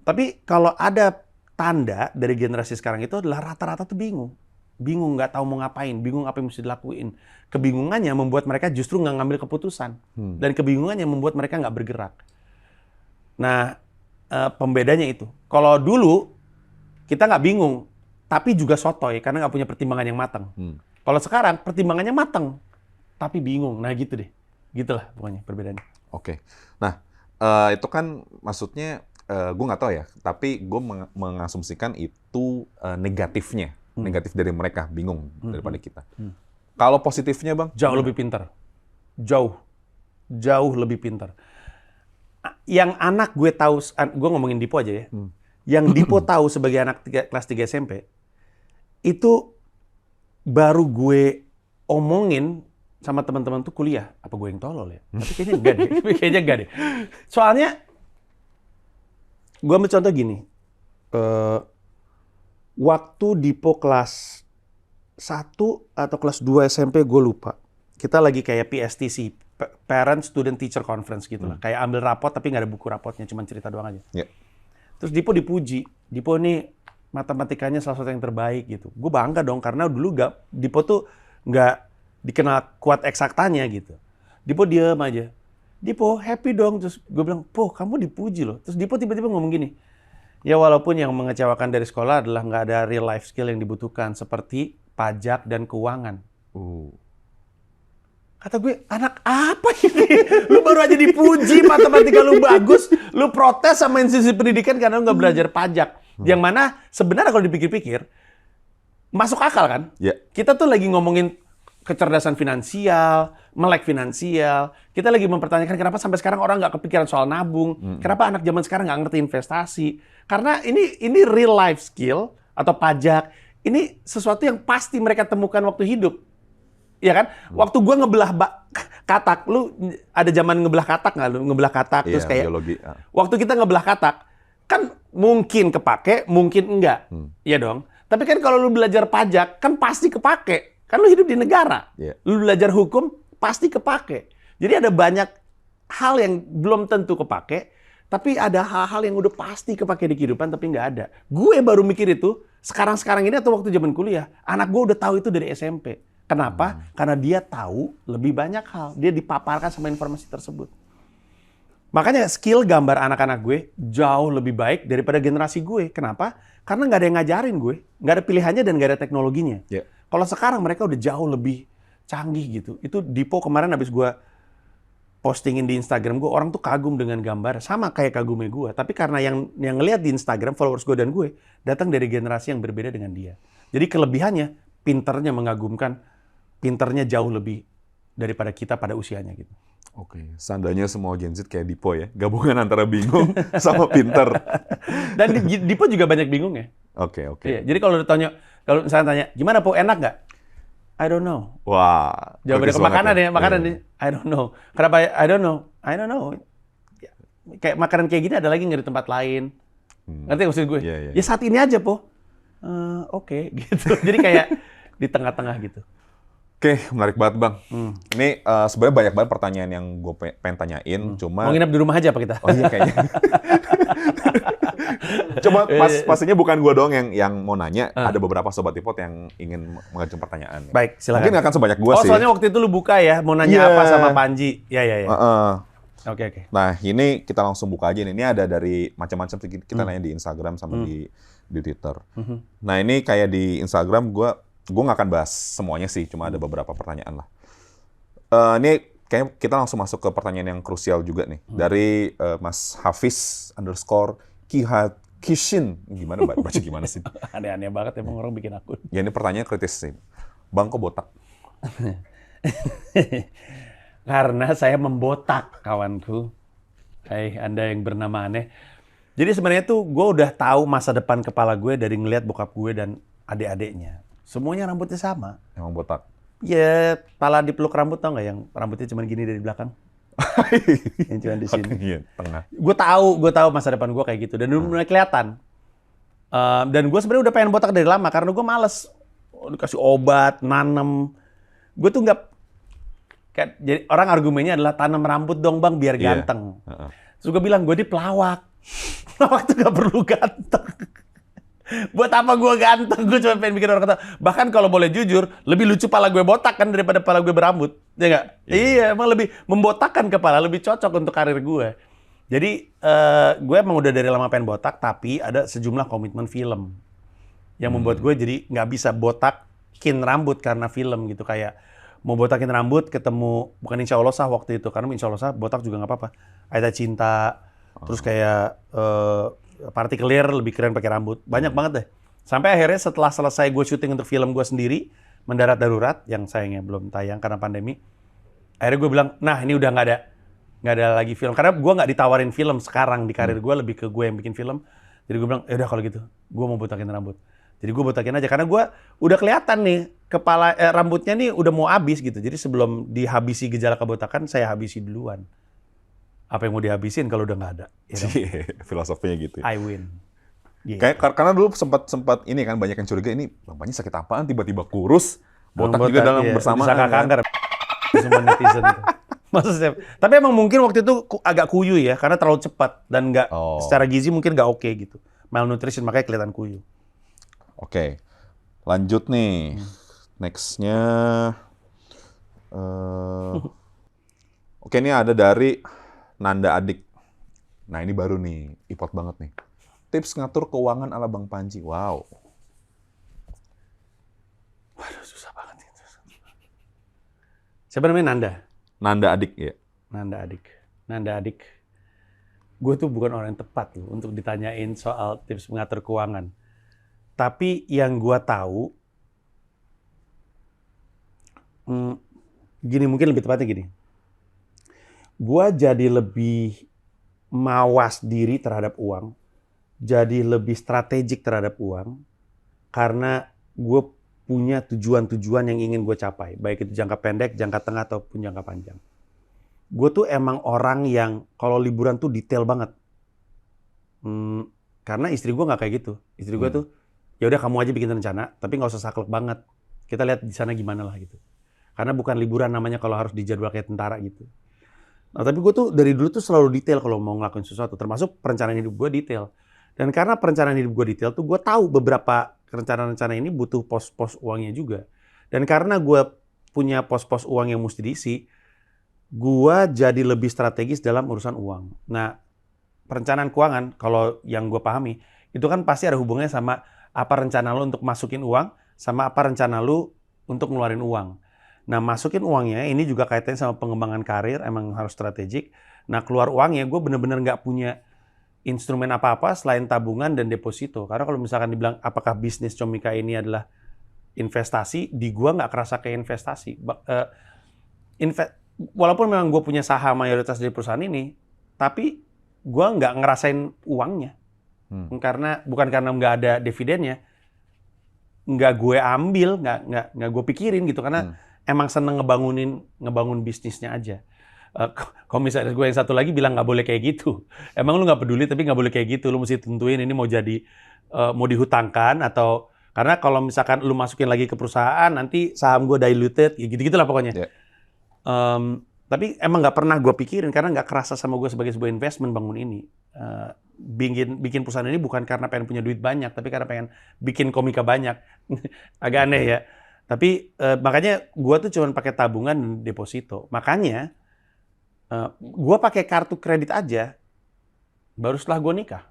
Tapi kalau ada tanda dari generasi sekarang itu adalah rata-rata tuh bingung. Bingung, nggak tahu mau ngapain, bingung apa yang mesti dilakuin. Kebingungannya membuat mereka justru nggak ngambil keputusan. Dan kebingungannya membuat mereka nggak bergerak. Nah, pembedanya itu. Kalau dulu, kita nggak bingung, tapi juga sotoy, karena nggak punya pertimbangan yang matang. Kalau sekarang, pertimbangannya matang, tapi bingung. Nah gitu deh. Gitulah pokoknya perbedaannya. Oke. Nah, itu kan maksudnya, gue nggak tahu ya, tapi gue mengasumsikan itu negatifnya. Negatif dari mereka, bingung daripada kita. Kalau positifnya, Bang? Jauh lebih pintar. Jauh lebih pintar. Yang anak gue tahu, gue ngomongin Dipo aja ya. Yang Dipo tahu sebagai anak kelas 3 SMP, itu baru gue omongin sama teman-teman tuh kuliah. Apa gue yang tolol ya? Tapi kayaknya enggak deh. Kayaknya enggak deh. Soalnya, gue ambil contoh gini. Waktu Dipo kelas 1 atau kelas 2 SMP, gue lupa. Kita lagi kayak PSTC, Parent Student Teacher Conference gitu lah. Kayak ambil rapot tapi nggak ada buku rapotnya, cuma cerita doang aja. Yeah. Terus Dipo dipuji. Dipo ini matematikanya salah satu yang terbaik gitu. Gue bangga dong karena dulu Dipo tuh nggak dikenal kuat eksaktanya gitu. Dipo diem aja. Dipo happy dong. Terus gue bilang, Po kamu dipuji loh. Terus Dipo tiba-tiba ngomong gini. Ya walaupun yang mengecewakan dari sekolah adalah nggak ada real life skill yang dibutuhkan seperti pajak dan keuangan. Kata gue, anak apa ini? Lu baru aja dipuji, matematika lu bagus, lu protes sama institusi pendidikan karena lu nggak belajar pajak. Yang mana sebenarnya kalau dipikir-pikir, masuk akal kan? Yeah. Kita tuh lagi ngomongin kecerdasan finansial, melek finansial. Kita lagi mempertanyakan kenapa sampai sekarang orang nggak kepikiran soal nabung. Kenapa anak zaman sekarang nggak ngerti investasi. Karena ini real life skill atau pajak. Ini sesuatu yang pasti mereka temukan waktu hidup. Iya kan? Waktu gua ngebelah katak, lu ada zaman ngebelah katak nggak? Lu ngebelah katak terus kayak biologi. waktu kita ngebelah katak, kan mungkin kepake, mungkin enggak. Iya dong. Tapi kan kalau lu belajar pajak, kan pasti kepake. Kan lu hidup di negara. Iya. Lu belajar hukum, pasti kepake. Jadi ada banyak hal yang belum tentu kepake, tapi ada hal-hal yang udah pasti kepake di kehidupan, tapi nggak ada. Gue baru mikir itu sekarang-sekarang ini atau waktu zaman kuliah. Anak gue udah tahu itu dari SMP. Kenapa? Karena dia tahu lebih banyak hal. Dia dipaparkan sama informasi tersebut. Makanya skill gambar anak-anak gue jauh lebih baik daripada generasi gue. Kenapa? Karena nggak ada yang ngajarin gue. Nggak ada pilihannya dan nggak ada teknologinya. Yeah. Kalau sekarang mereka udah jauh lebih canggih gitu. Itu Dipo kemarin habis gue postingin di Instagram gue, orang tuh kagum dengan gambar. Sama kayak kagumnya gue. Tapi karena yang ngelihat di Instagram, followers gue dan gue, datang dari generasi yang berbeda dengan dia. Jadi kelebihannya, pinternya mengagumkan, pinternya jauh lebih daripada kita pada usianya gitu. Oke, seandainya semua Gen Z kayak Dipo ya, gabungan antara bingung sama pinter. Dan Dipo juga banyak bingung ya. Oke. Iya, jadi kalau misalnya tanya, gimana Po, enak nggak? I don't know. Wah, Jawabannya ke makanan ya, makanan Iya. nih. I don't know. Kenapa I don't know? I don't know. Ya, kayak makanan kayak gini ada lagi nggak di tempat lain? Ngerti maksud gue? Iya, iya. Ya saat ini aja Po. Oke, gitu. Jadi kayak di tengah-tengah gitu. Oke, menarik banget Bang. Ini sebenarnya banyak banget pertanyaan yang gue pengen tanyain, cuma... Mau nginep di rumah aja apa kita? Oh iya kayaknya. Cuma pastinya bukan gue doang yang mau nanya. Ada beberapa Sobat Ipot yang ingin mengajukan pertanyaan. Baik, silakan. Mungkin nggak akan sebanyak gue sih. Soalnya waktu itu lu buka ya, mau nanya Iya. apa sama Panji. Ya. Oke. Nah, ini kita langsung buka aja nih. Ini ada dari macam-macam sih. Kita nanya di Instagram sama di Twitter. Nah, ini kayak di Instagram gue nggak akan bahas semuanya sih, cuma ada beberapa pertanyaan lah. Ini kayak kita langsung masuk ke pertanyaan yang krusial juga nih. Dari Mas Hafiz _Kishin. Gimana baca gimana sih? Aneh-aneh banget emang orang bikin akun. Ya ini pertanyaan kritis sih. Bang, kok botak? Karena saya membotak, kawanku. Hai, Anda yang bernama aneh. Jadi sebenarnya tuh gue udah tahu masa depan kepala gue dari ngelihat bokap gue dan adik-adiknya. Semuanya rambutnya sama. Emang botak? Ya, pala dipeluk rambut tau nggak yang rambutnya cuma gini dari belakang? Yang cuma di sini. Iya, tengah. Gue tahu masa depan gue kayak gitu dan udah mulai kelihatan. Dan gue sebenarnya udah pengen botak dari lama karena gue males dikasih obat, nanem. Gue tuh nggak. Jadi orang argumennya adalah tanam rambut dong bang biar Iya. ganteng. Terus gue bilang gue di pelawak. Pelawak tuh nggak perlu ganteng. Buat apa gue ganteng? Gue cuma pengen bikin orang kata. Bahkan kalau boleh jujur, lebih lucu pala gue botak kan daripada pala gue berambut. Ya nggak? Iya, emang lebih membotakkan kepala, lebih cocok untuk karir gue. Jadi gue emang udah dari lama pengen botak, tapi ada sejumlah komitmen film yang membuat gue jadi nggak bisa botakin rambut karena film gitu. Kayak mau botakin rambut ketemu, bukan Insya Allah Sah waktu itu, karena Insya Allah Sah botak juga nggak apa-apa. Aida Cinta, terus kayak Partikelir lebih keren pakai rambut. Banyak banget deh. Sampai akhirnya setelah selesai gue syuting untuk film gue sendiri, Mendarat Darurat, yang sayangnya belum tayang karena pandemi, akhirnya gue bilang, nah ini udah nggak ada lagi film. Karena gue nggak ditawarin film sekarang di karir gue, lebih ke gue yang bikin film. Jadi gue bilang, ya udah kalau gitu, gue mau botakin rambut. Jadi gue botakin aja, karena gue udah kelihatan nih, rambutnya nih udah mau habis gitu. Jadi sebelum dihabisi gejala kebotakan, saya habisi duluan. Apa yang mau dihabisin kalau udah nggak ada? Ya dong? Filosofinya gitu. I win. Yeah. Kayak karena dulu sempat ini kan banyak yang curiga ini bapaknya sakit apaan tiba-tiba kurus, botak juga dalam iya. bersamaan. Disangka kanker. Semua netizen itu. Maksudnya, tapi emang mungkin waktu itu agak kuyu ya, karena terlalu cepat dan nggak secara gizi mungkin nggak oke gitu. Malnutrition makanya kelihatan kuyu. Oke, lanjut nih. Nextnya, oke ini ada dari Nanda Adik. Nah ini baru nih, ipot banget nih. Tips ngatur keuangan ala Bang Panji. Wow. Waduh, susah banget itu. Siapa namanya Nanda? Nanda Adik ya. Nanda Adik. Gue tuh bukan orang yang tepat loh untuk ditanyain soal tips mengatur keuangan. Tapi yang gue tahu, Gini, mungkin lebih tepatnya gini. Gua jadi lebih mawas diri terhadap uang, jadi lebih strategik terhadap uang, karena gue punya tujuan-tujuan yang ingin gue capai, baik itu jangka pendek, jangka tengah, ataupun jangka panjang. Gue tuh emang orang yang kalau liburan tuh detail banget. Karena istri gue nggak kayak gitu. Istri gue tuh, ya udah kamu aja bikin rencana, tapi nggak usah saklek banget. Kita lihat di sana gimana lah gitu. Karena bukan liburan namanya kalau harus dijadwal kayak tentara gitu. Nah, tapi gue tuh dari dulu tuh selalu detail kalau mau ngelakuin sesuatu, termasuk perencanaan hidup gue detail. Dan karena perencanaan hidup gue detail tuh gue tahu beberapa rencana-rencana ini butuh pos-pos uangnya juga. Dan karena gue punya pos-pos uang yang mesti diisi, gue jadi lebih strategis dalam urusan uang. Nah, perencanaan keuangan kalau yang gue pahami, itu kan pasti ada hubungannya sama apa rencana lo untuk masukin uang, sama apa rencana lo untuk ngeluarin uang. Nah, masukin uangnya ini juga kaitannya sama pengembangan karir, emang harus strategik. Nah, keluar uangnya gue bener-bener nggak punya instrumen apa-apa selain tabungan dan deposito. Karena kalau misalkan dibilang apakah bisnis Comika ini adalah investasi, di gue nggak kerasa kayak investasi. Walaupun memang gue punya saham mayoritas dari perusahaan ini, tapi gue nggak ngerasain uangnya. Bukan karena nggak ada dividennya, nggak gue ambil, nggak gue pikirin gitu. Karena emang seneng ngebangun bisnisnya aja. Kalau misalnya gue yang satu lagi bilang nggak boleh kayak gitu. Emang lu nggak peduli tapi nggak boleh kayak gitu. Lu mesti tentuin ini mau jadi mau dihutangkan atau karena kalau misalkan lu masukin lagi ke perusahaan nanti saham gue diluted, gitu-gitulah pokoknya. Yeah. Tapi emang nggak pernah gue pikirin karena nggak kerasa sama gue sebagai sebuah investment bangun ini. Bikin perusahaan ini bukan karena pengen punya duit banyak, tapi karena pengen bikin komika banyak. Agak aneh ya. Tapi makanya gue tuh cuma pakai tabungan dan deposito. Makanya gue pakai kartu kredit aja baru setelah gue nikah.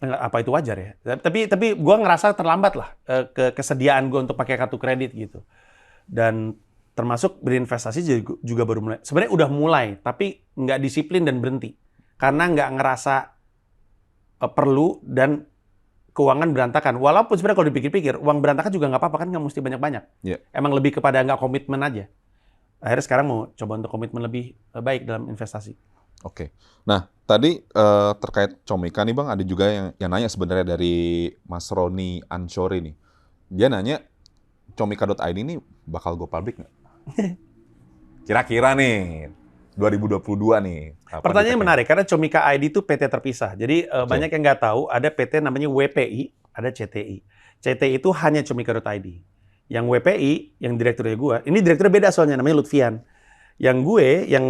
Apa itu wajar ya? Tapi gue ngerasa terlambat lah kesediaan gue untuk pakai kartu kredit gitu. Dan termasuk berinvestasi juga baru mulai. Sebenarnya udah mulai, tapi nggak disiplin dan berhenti. Karena nggak ngerasa perlu dan keuangan berantakan. Walaupun sebenarnya kalau dipikir-pikir, uang berantakan juga nggak apa-apa, kan nggak mesti banyak-banyak. Yeah. Emang lebih kepada nggak komitmen aja. Akhirnya sekarang mau coba untuk komitmen lebih baik dalam investasi. Oke. Nah, tadi terkait Comika nih Bang, ada juga yang nanya sebenarnya dari Mas Roni Anshori nih. Dia nanya, Comika.id ini bakal go public nggak? Kira-kira nih, 2022 nih. Pertanyaannya menarik, karena Comika ID itu PT terpisah. Jadi banyak yang nggak tahu, ada PT namanya WPI, ada CTI. CTI itu hanya Comika.id. Yang WPI, yang direkturnya gue, ini direkturnya beda soalnya, namanya Lutfian. Yang gue, yang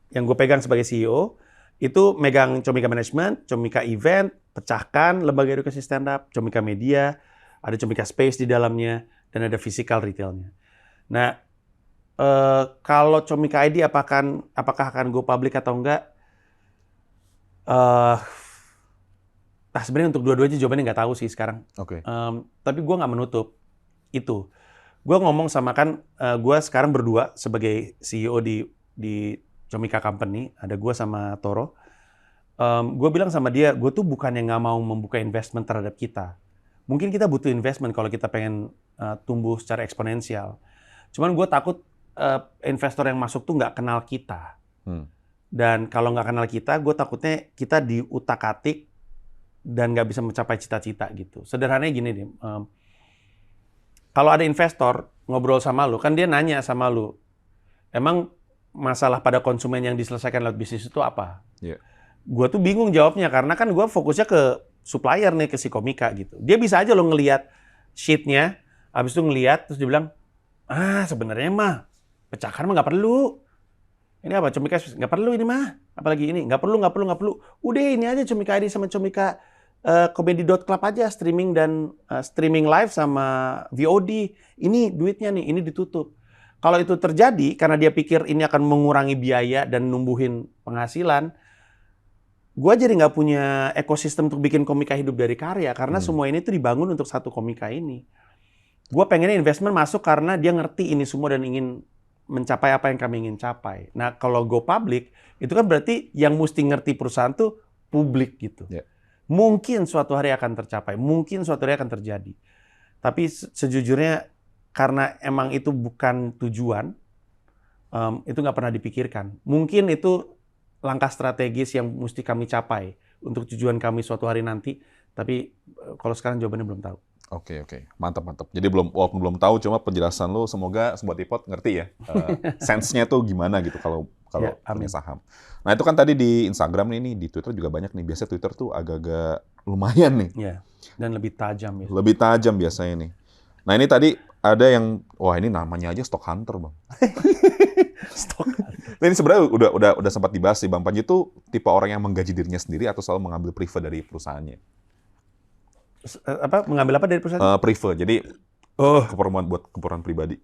gue pegang sebagai CEO, itu megang Comika Management, Comika Event, Pecahkan, Lembaga Edukasi Stand Up, Comika Media, ada Comika Space di dalamnya, dan ada physical retailnya. Nah, kalau Comika ID apakah akan go public atau enggak? Sebenarnya untuk dua-duanya jawabannya nggak tahu sih sekarang. Oke. Tapi gue nggak menutup itu. Gue ngomong sama gue sekarang berdua sebagai CEO di Comika Company, ada gue sama Toro. Gue bilang sama dia, gue tuh bukan yang nggak mau membuka investment terhadap kita. Mungkin kita butuh investment kalau kita pengen tumbuh secara eksponensial. Cuman gue takut investor yang masuk tuh nggak kenal kita. Dan kalau nggak kenal kita, gue takutnya kita diutak-atik dan nggak bisa mencapai cita-cita gitu. Sederhananya gini deh, kalau ada investor ngobrol sama lu, kan dia nanya sama lu, emang masalah pada konsumen yang diselesaikan lewat bisnis itu apa? Yeah. Gue tuh bingung jawabnya, karena kan gue fokusnya ke supplier nih, ke si Comika gitu. Dia bisa aja lo ngelihat sheet-nya, habis itu ngelihat, terus dia bilang, sebenarnya mah, Pecahkan mah nggak perlu. Ini apa, Comika nggak perlu ini mah. Apalagi ini, nggak perlu. Udah ini aja Comika ID sama Comika Comedy.club aja, streaming dan streaming live sama VOD. Ini duitnya nih, ini ditutup. Kalau itu terjadi, karena dia pikir ini akan mengurangi biaya dan numbuhin penghasilan, gue jadi nggak punya ekosistem untuk bikin komika hidup dari karya, karena semua ini tuh dibangun untuk satu komika ini. Gue pengennya investment masuk karena dia ngerti ini semua dan ingin mencapai apa yang kami ingin capai. Nah, kalau go public, itu kan berarti yang mesti ngerti perusahaan tuh publik gitu. Yeah. Mungkin suatu hari akan tercapai, mungkin suatu hari akan terjadi. Tapi sejujurnya karena emang itu bukan tujuan, itu nggak pernah dipikirkan. Mungkin itu langkah strategis yang mesti kami capai untuk tujuan kami suatu hari nanti, tapi kalau sekarang jawabannya belum tahu. Oke. Mantap. Jadi walaupun belum tahu, cuma penjelasan lu semoga Sobat Ipot ngerti ya. Sense-nya tuh gimana gitu kalau Ya, punya amin. saham. Nah, itu kan tadi di Instagram nih, di Twitter juga banyak nih. Biasanya Twitter tuh agak-agak lumayan nih. Ya, dan lebih tajam ya. Lebih tajam biasanya nih. Nah, ini tadi ada yang, wah ini namanya aja stock hunter, Bang. Stok. Nah, ini sebenarnya udah sempat dibahas sih, Bang Panji tuh tipe orang yang menggaji dirinya sendiri atau selalu mengambil prive dari perusahaannya? Mengambil apa dari perusahaan? Prive, jadi Oh, keperluan pribadi.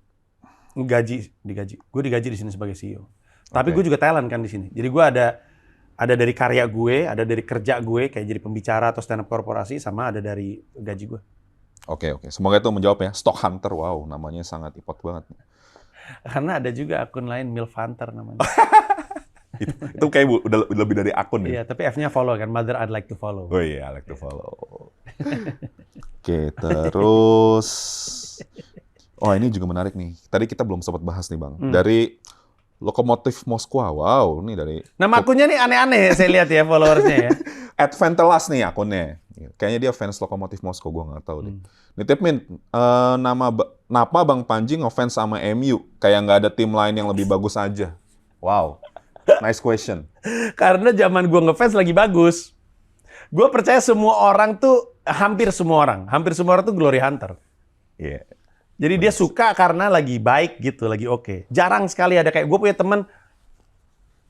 digaji. Gue digaji di sini sebagai CEO. Tapi Oke. gue juga talent kan di sini. Jadi gue ada dari karya gue, ada dari kerja gue kayak jadi pembicara atau stand up korporasi, sama ada dari gaji gue. Oke. Semoga itu menjawab ya. Stock hunter, wow, namanya sangat ipot banget. Karena ada juga akun lain Milf Hunter namanya. Itu kayak udah lebih dari akun ya. Iya, tapi F-nya follow kan. Mother I'd like to follow. Oh iya, I like to follow. Oke, terus... Oh, ini juga menarik nih. Tadi kita belum sempat bahas nih, Bang. Dari Lokomotif Moskwa. Wow, ini dari... Nama akunnya nih aneh-aneh saya lihat ya followersnya ya. Adventelas nih akunnya. Kayaknya dia fans Lokomotif Moskow, gue nggak tahu deh. Nitip Min, kenapa Bang Panji ngefans sama MU? Kayak nggak ada tim lain yang lebih bagus aja. Wow, nice question. Karena zaman gue ngefans lagi bagus. Gue percaya hampir semua orang tuh Glory Hunter. Iya. Jadi dia suka karena lagi baik gitu, lagi oke. Jarang sekali ada kayak gue punya temen,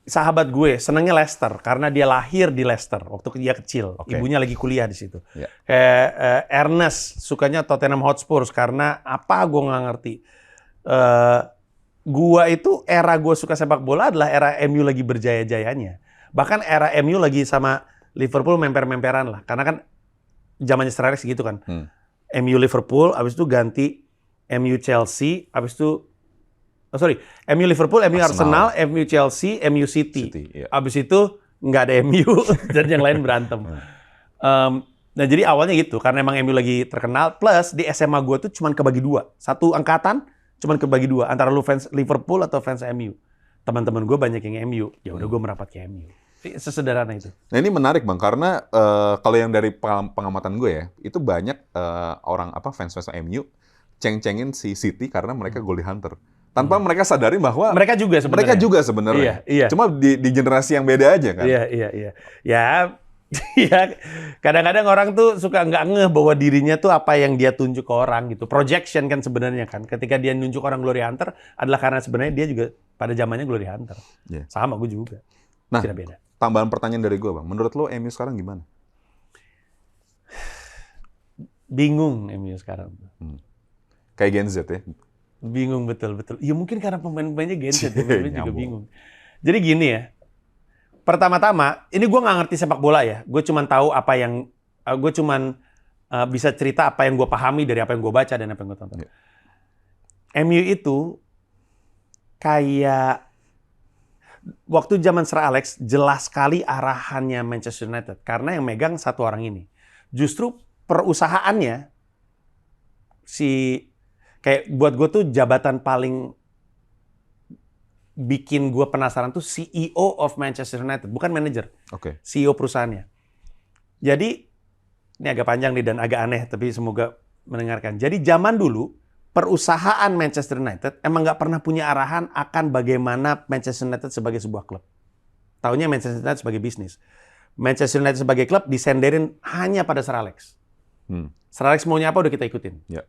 sahabat gue senengnya Leicester karena dia lahir di Leicester waktu dia kecil. Oke. Ibunya lagi kuliah di situ. Iya. Kayak Ernest sukanya Tottenham Hotspur karena apa gue nggak ngerti. Gua itu era gue suka sepak bola adalah era MU lagi berjaya-jayanya. Bahkan era MU lagi sama Liverpool memper-memperan lah. Karena kan zamannya Sir Alex gitu kan. MU Liverpool, abis itu ganti MU Chelsea, abis itu MU Liverpool, MU Arsenal, MU Chelsea, MU City. Iya. Abis itu nggak ada MU dan yang lain berantem. Nah jadi awalnya gitu, karena emang MU lagi terkenal. Plus di SMA gue tuh cuman kebagi dua, satu angkatan cuman kebagi dua antara lu fans Liverpool atau fans MU. Teman-teman gue banyak yang MU, ya udah gue merapat ke MU. Sesederhana itu. Nah ini menarik Bang, karena kalau yang dari pengamatan gue ya, itu banyak orang fans MU ceng-cengin si City karena mereka goal hunter. Tanpa mereka sadari bahwa mereka juga sebenarnya. Iya. Cuma di generasi yang beda aja kan. Iya. Ya, kadang-kadang orang tuh suka nggak ngeh bahwa dirinya tuh apa yang dia tunjuk ke orang gitu. Projection kan sebenarnya kan. Ketika dia nunjuk orang Glory Hunter adalah karena sebenarnya dia juga pada zamannya Glory Hunter. Iya. Sama gue juga. Nah, tidak beda. Tambahan pertanyaan dari gue Bang. Menurut lo MU sekarang gimana? Bingung MU sekarang. Kayak Gen Z ya? Bingung betul. Ya mungkin karena pemain-pemainnya Gen Z, pemain juga bingung. Jadi gini ya, pertama-tama, ini gue nggak ngerti sepak bola ya. Gue cuman tahu apa yang, gue cuman bisa cerita apa yang gue pahami dari apa yang gue baca dan apa yang gue tonton. MU itu kayak waktu zaman Sir Alex jelas sekali arahannya Manchester United karena yang megang satu orang ini. Justru perusahaannya kayak buat gue tuh jabatan paling bikin gue penasaran tuh CEO of Manchester United, bukan manajer. Oke. CEO perusahaannya. Jadi ini agak panjang nih dan agak aneh, tapi semoga mendengarkan. Jadi zaman dulu perusahaan Manchester United emang nggak pernah punya arahan akan bagaimana Manchester United sebagai sebuah klub. Taunya Manchester United sebagai bisnis. Manchester United sebagai klub disenderin hanya pada Sir Alex. Sir Alex maunya apa udah kita ikutin. Ya.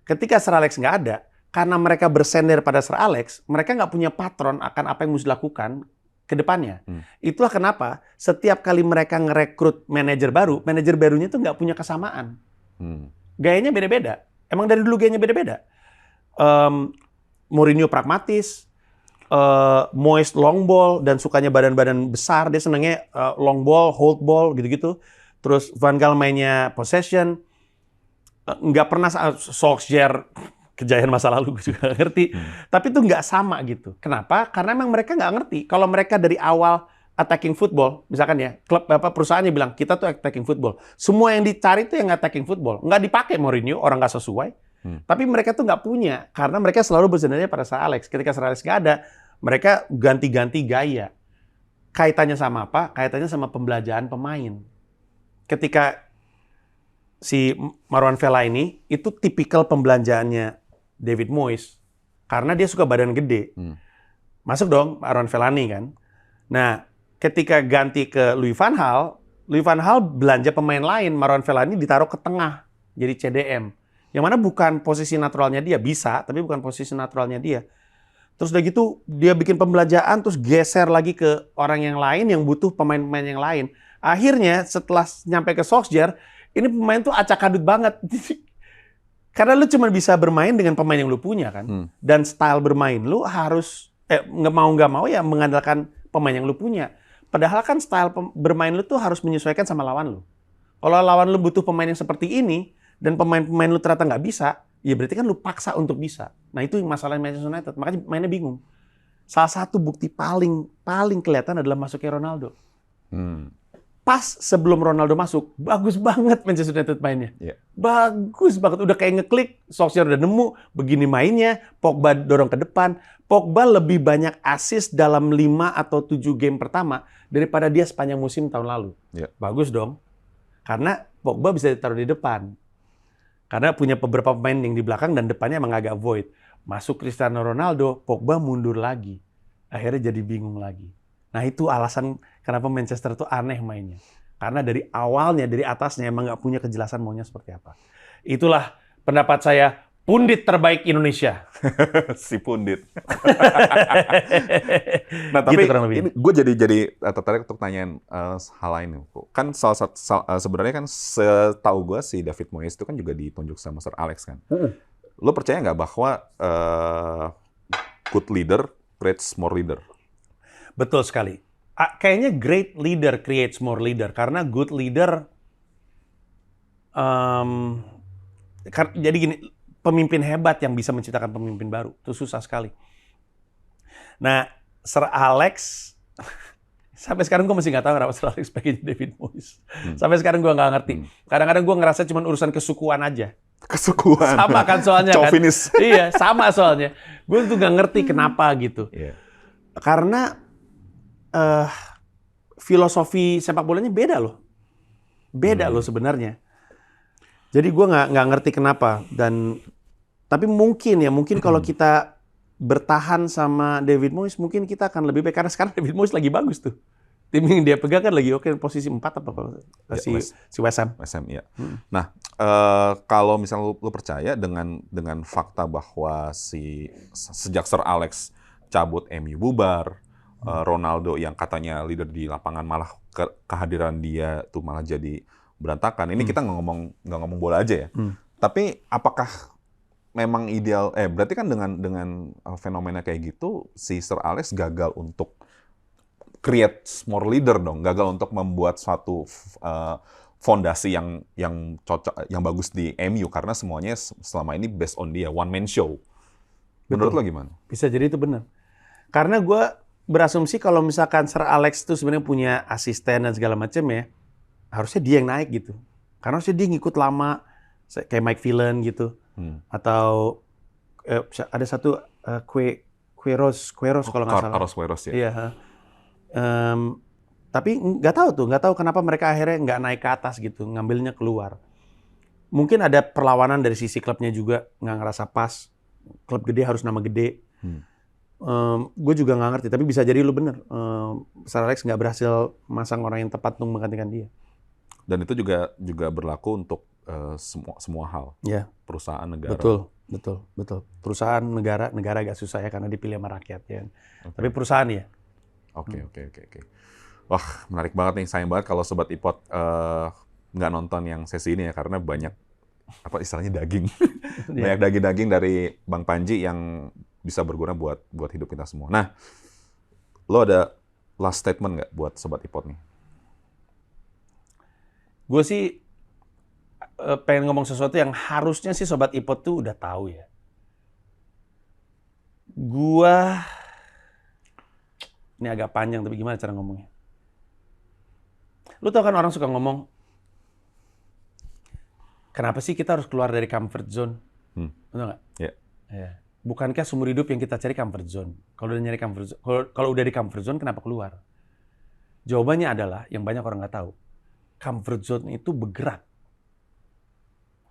Ketika Sir Alex nggak ada, karena mereka bersender pada Sir Alex, mereka nggak punya patron akan apa yang mesti dilakukan ke depannya. Itulah kenapa setiap kali mereka ngerekrut manajer barunya tuh nggak punya kesamaan. Gayanya beda-beda. Emang dari dulu gayanya beda-beda. Mourinho pragmatis, Moyes long ball dan sukanya badan-badan besar. Dia senangnya long ball, hold ball gitu-gitu. Terus Van Gaal mainnya possession. Nggak pernah Solskjaer kejayaan masa lalu gue juga nggak ngerti. Tapi itu nggak sama gitu. Kenapa? Karena memang mereka nggak ngerti. Kalau mereka dari awal attacking football, misalkan ya, klub perusahaannya bilang kita tuh attacking football. Semua yang dicari tuh yang attacking football. Nggak dipakai Mourinho, orang nggak sesuai. Tapi mereka tuh nggak punya, karena mereka selalu bersandar pada Sir Alex. Ketika Sir Alex nggak ada, mereka ganti-ganti gaya. Kaitannya sama apa? Kaitannya sama pembelanjaan pemain. Ketika si Marwan Vela ini, itu tipikal pembelanjaannya David Moyes. Karena dia suka badan gede. Masuk dong Marwan Fellaini kan. Nah, ketika ganti ke Louis van Gaal belanja pemain lain, Marwan Fellaini ditaruh ke tengah, jadi CDM. Yang mana bukan posisi naturalnya dia, bisa, tapi bukan posisi naturalnya dia. Terus udah gitu, dia bikin pembelanjaan, terus geser lagi ke orang yang lain yang butuh pemain-pemain yang lain. Akhirnya, setelah nyampe ke Solskjaer, ini pemain tuh acak-adut banget. Karena lu cuma bisa bermain dengan pemain yang lu punya kan. Dan style bermain lu harus, nggak mau ya mengandalkan pemain yang lu punya. Padahal kan style bermain lu tuh harus menyesuaikan sama lawan lu. Kalau lawan lu butuh pemain yang seperti ini, dan pemain-pemain lu ternyata nggak bisa, ya berarti kan lu paksa untuk bisa. Nah itu masalah Manchester United, makanya mainnya bingung. Salah satu bukti paling kelihatan adalah masuknya Ronaldo. Pas sebelum Ronaldo masuk, bagus banget Manchester United mainnya. Bagus banget, udah kayak ngeklik, Solskjaer udah nemu, begini mainnya, Pogba dorong ke depan. Pogba lebih banyak assist dalam 5 atau 7 game pertama daripada dia sepanjang musim tahun lalu. Bagus dong. Karena Pogba bisa ditaruh di depan. Karena punya beberapa pemain yang di belakang dan depannya emang agak void. Masuk Cristiano Ronaldo, Pogba mundur lagi. Akhirnya jadi bingung lagi. Nah itu alasan kenapa Manchester itu aneh mainnya. Karena dari awalnya, dari atasnya emang nggak punya kejelasan maunya seperti apa. Itulah pendapat saya, pundit terbaik Indonesia. Si pundit. Nah tapi Gitu, ini gue jadi tertarik untuk nanyain hal lain. Kan salah satu sebenarnya kan setahu gue si David Moyes itu kan juga ditunjuk sama Sir Alex kan. Lo percaya nggak bahwa good leader creates more leader? Betul sekali. Kayaknya great leader creates more leader. Karena good leader, jadi gini, pemimpin hebat yang bisa menciptakan pemimpin baru. Itu susah sekali. Nah, Sir Alex, sampai sekarang gue masih nggak tahu kenapa Sir Alex pakai David Moyes. Sampai sekarang gue nggak ngerti. Kadang-kadang gue ngerasa cuma urusan kesukuan aja. Kesukuan. Sama kan soalnya kan. Iya, sama soalnya. Gue tuh nggak ngerti kenapa gitu. Karena filosofi sepak bolanya beda loh. Beda loh sebenarnya. Jadi gue nggak ngerti kenapa. Tapi mungkin kalau kita bertahan sama David Moyes, mungkin kita akan lebih baik. Karena sekarang David Moyes lagi bagus tuh. Tim yang dia pegang kan lagi oke, posisi 4 apa kalau si West Ham. Ya. Nah, kalau misalnya lu percaya dengan fakta bahwa sejak Sir Alex cabut MU bubar, Ronaldo yang katanya leader di lapangan malah kehadiran dia tuh malah jadi berantakan. Ini kita nggak ngomong bola aja ya. Tapi apakah memang ideal? Berarti kan dengan fenomena kayak gitu, si Sir Alex gagal untuk create more leader dong, gagal untuk membuat suatu fondasi yang cocok, yang bagus di MU karena semuanya selama ini based on dia, one man show. Menurut lo gimana? Bisa jadi itu benar. Karena gue berasumsi kalau misalkan Sir Alex itu sebenarnya punya asisten dan segala macam ya, harusnya dia yang naik gitu. Karena harusnya dia ngikut lama, kayak Mike Phelan gitu. Atau ada satu Queiroz kalau nggak salah. Carlos Queiroz ya. Iya. Tapi nggak tahu kenapa mereka akhirnya nggak naik ke atas gitu, ngambilnya keluar. Mungkin ada perlawanan dari sisi klubnya juga, nggak ngerasa pas. Klub gede harus nama gede. Gue juga nggak ngerti, tapi bisa jadi lu bener. Sir Alex nggak berhasil masang orang yang tepat untuk menggantikan dia. Dan itu juga berlaku untuk semua hal. Ya. Perusahaan, negara. Betul. Perusahaan, negara agak susah ya karena dipilih sama rakyat ya. Tapi perusahaan ya. Oke. Wah, menarik banget nih. Sayang banget kalau Sobat Ipot nggak nonton yang sesi ini ya, karena banyak apa istilahnya daging. Banyak daging-daging dari Bang Panji yang bisa berguna buat hidup kita semua. Nah, lo ada last statement nggak buat Sobat Ipot nih? Gue sih pengen ngomong sesuatu yang harusnya sih Sobat Ipot tuh udah tahu ya. Ini agak panjang tapi gimana cara ngomongnya? Lu tau kan orang suka ngomong, kenapa sih kita harus keluar dari comfort zone? Betul nggak? Iya. Ya. Bukankah seumur hidup yang kita cari comfort zone? Kalau udah nyari comfort zone, kalau udah di comfort zone, kenapa keluar? Jawabannya adalah yang banyak orang nggak tahu. Comfort zone itu bergerak.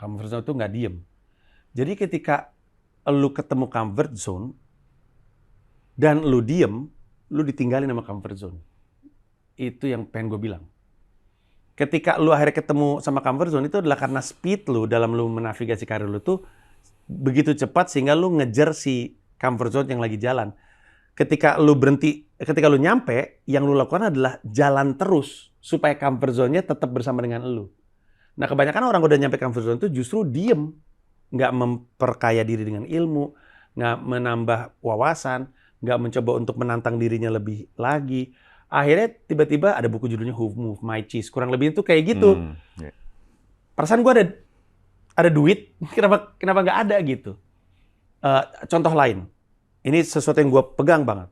Comfort zone itu nggak diem. Jadi ketika lu ketemu comfort zone dan lu diem, lu ditinggalin sama comfort zone. Itu yang pengen gue bilang. Ketika lu akhirnya ketemu sama comfort zone itu adalah karena speed lu dalam lu menavigasi karir lu tuh begitu cepat sehingga lu ngejar si comfort zone yang lagi jalan. Ketika lu berhenti, ketika lu nyampe, yang lu lakukan adalah jalan terus supaya comfort zone-nya tetap bersama dengan lu. Nah, kebanyakan orang udah nyampe comfort zone itu justru diem, nggak memperkaya diri dengan ilmu, nggak menambah wawasan, nggak mencoba untuk menantang dirinya lebih lagi. Akhirnya tiba-tiba ada buku judulnya Who Moved My Cheese. Kurang lebih itu kayak gitu. Yeah. Perasaan gue ada duit, kenapa nggak ada gitu. Contoh lain, ini sesuatu yang gue pegang banget.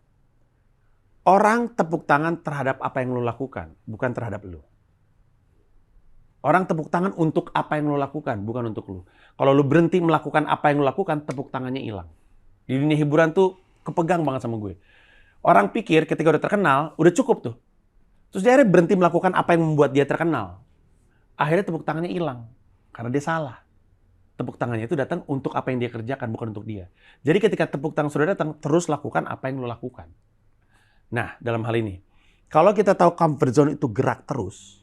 Orang tepuk tangan terhadap apa yang lo lakukan, bukan terhadap lo. Orang tepuk tangan untuk apa yang lo lakukan, bukan untuk lo. Kalau lo berhenti melakukan apa yang lo lakukan, tepuk tangannya hilang. Di dunia hiburan tuh kepegang banget sama gue. Orang pikir ketika udah terkenal, udah cukup tuh. Terus dia akhirnya berhenti melakukan apa yang membuat dia terkenal. Akhirnya tepuk tangannya hilang. Karena dia salah. Tepuk tangannya itu datang untuk apa yang dia kerjakan, bukan untuk dia. Jadi ketika tepuk tangan sudah datang, terus lakukan apa yang lo lakukan. Nah, dalam hal ini, kalau kita tahu comfort zone itu gerak terus,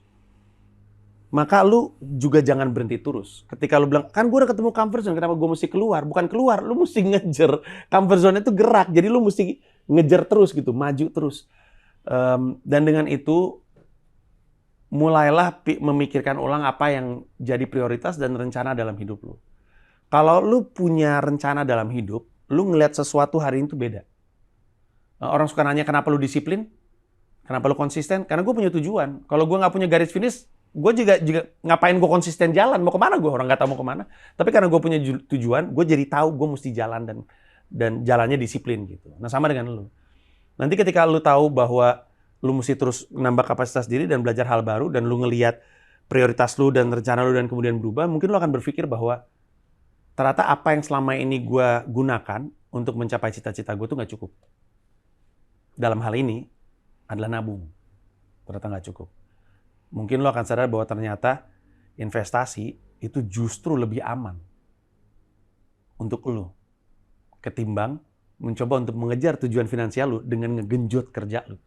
maka lu juga jangan berhenti terus. Ketika lu bilang, kan gue udah ketemu comfort zone, kenapa gue mesti keluar? Bukan keluar, lu mesti ngejar. Comfort zone itu gerak, jadi lu mesti ngejar terus gitu, maju terus. Dan dengan itu, mulailah memikirkan ulang apa yang jadi prioritas dan rencana dalam hidup lu. Kalau lu punya rencana dalam hidup, lu ngelihat sesuatu hari ini tuh beda. Orang suka nanya, kenapa lu disiplin? Kenapa lu konsisten? Karena gue punya tujuan. Kalau gue nggak punya garis finish, gue juga ngapain gue konsisten jalan? Mau kemana gue? Orang nggak tahu mau kemana. Tapi karena gue punya tujuan, gue jadi tahu gue mesti jalan dan jalannya disiplin gitu. Nah, sama dengan lu. Nanti ketika lu tahu bahwa lu mesti terus nambah kapasitas diri dan belajar hal baru, dan lu ngelihat prioritas lu dan rencana lu dan kemudian berubah, mungkin lu akan berpikir bahwa ternyata apa yang selama ini gue gunakan untuk mencapai cita-cita gue tuh nggak cukup. Dalam hal ini adalah nabung. Ternyata nggak cukup. Mungkin lo akan sadar bahwa ternyata investasi itu justru lebih aman untuk lo ketimbang mencoba untuk mengejar tujuan finansial lo dengan ngegenjot kerja lo.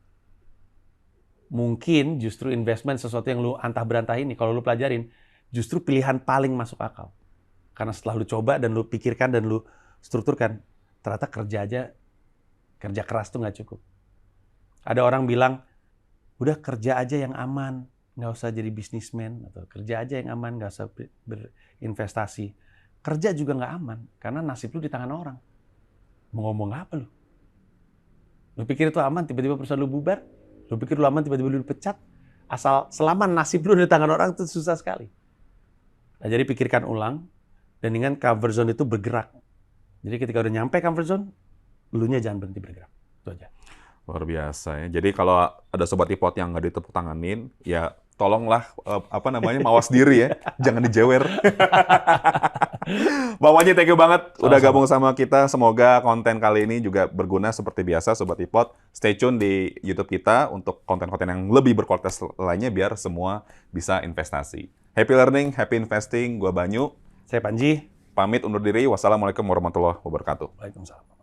Mungkin justru investment sesuatu yang lo antah berantah ini, kalau lo pelajarin, justru pilihan paling masuk akal. Karena setelah lo coba dan lo pikirkan dan lo strukturkan, ternyata kerja keras tuh nggak cukup. Ada orang bilang, udah kerja aja yang aman, nggak usah jadi bisnismen, atau kerja aja yang aman, nggak usah berinvestasi. Kerja juga nggak aman, karena nasib lu di tangan orang. Mau ngomong apa lu? Lu pikir itu aman, tiba-tiba perusahaan lu bubar? Lu pikir lu aman, tiba-tiba lu dipecat? Selama nasib lu di tangan orang itu susah sekali. Nah, jadi pikirkan ulang, dan ingat comfort zone itu bergerak. Jadi ketika udah nyampe comfort zone, elunya jangan berhenti bergerak. Itu aja. Luar biasa ya. Jadi kalau ada sobat ipot yang nggak ditepuk tanganin, ya tolonglah mawas diri ya, jangan dijewer. Bang Panji, thank you banget udah gabung sama kita. Semoga konten kali ini juga berguna seperti biasa, sobat ipot. Stay tune di YouTube kita untuk konten-konten yang lebih berkualitas lainnya biar semua bisa investasi. Happy learning, happy investing. Gua Banyu. Saya Panji. Pamit undur diri. Wassalamualaikum warahmatullahi wabarakatuh. Waalaikumsalam.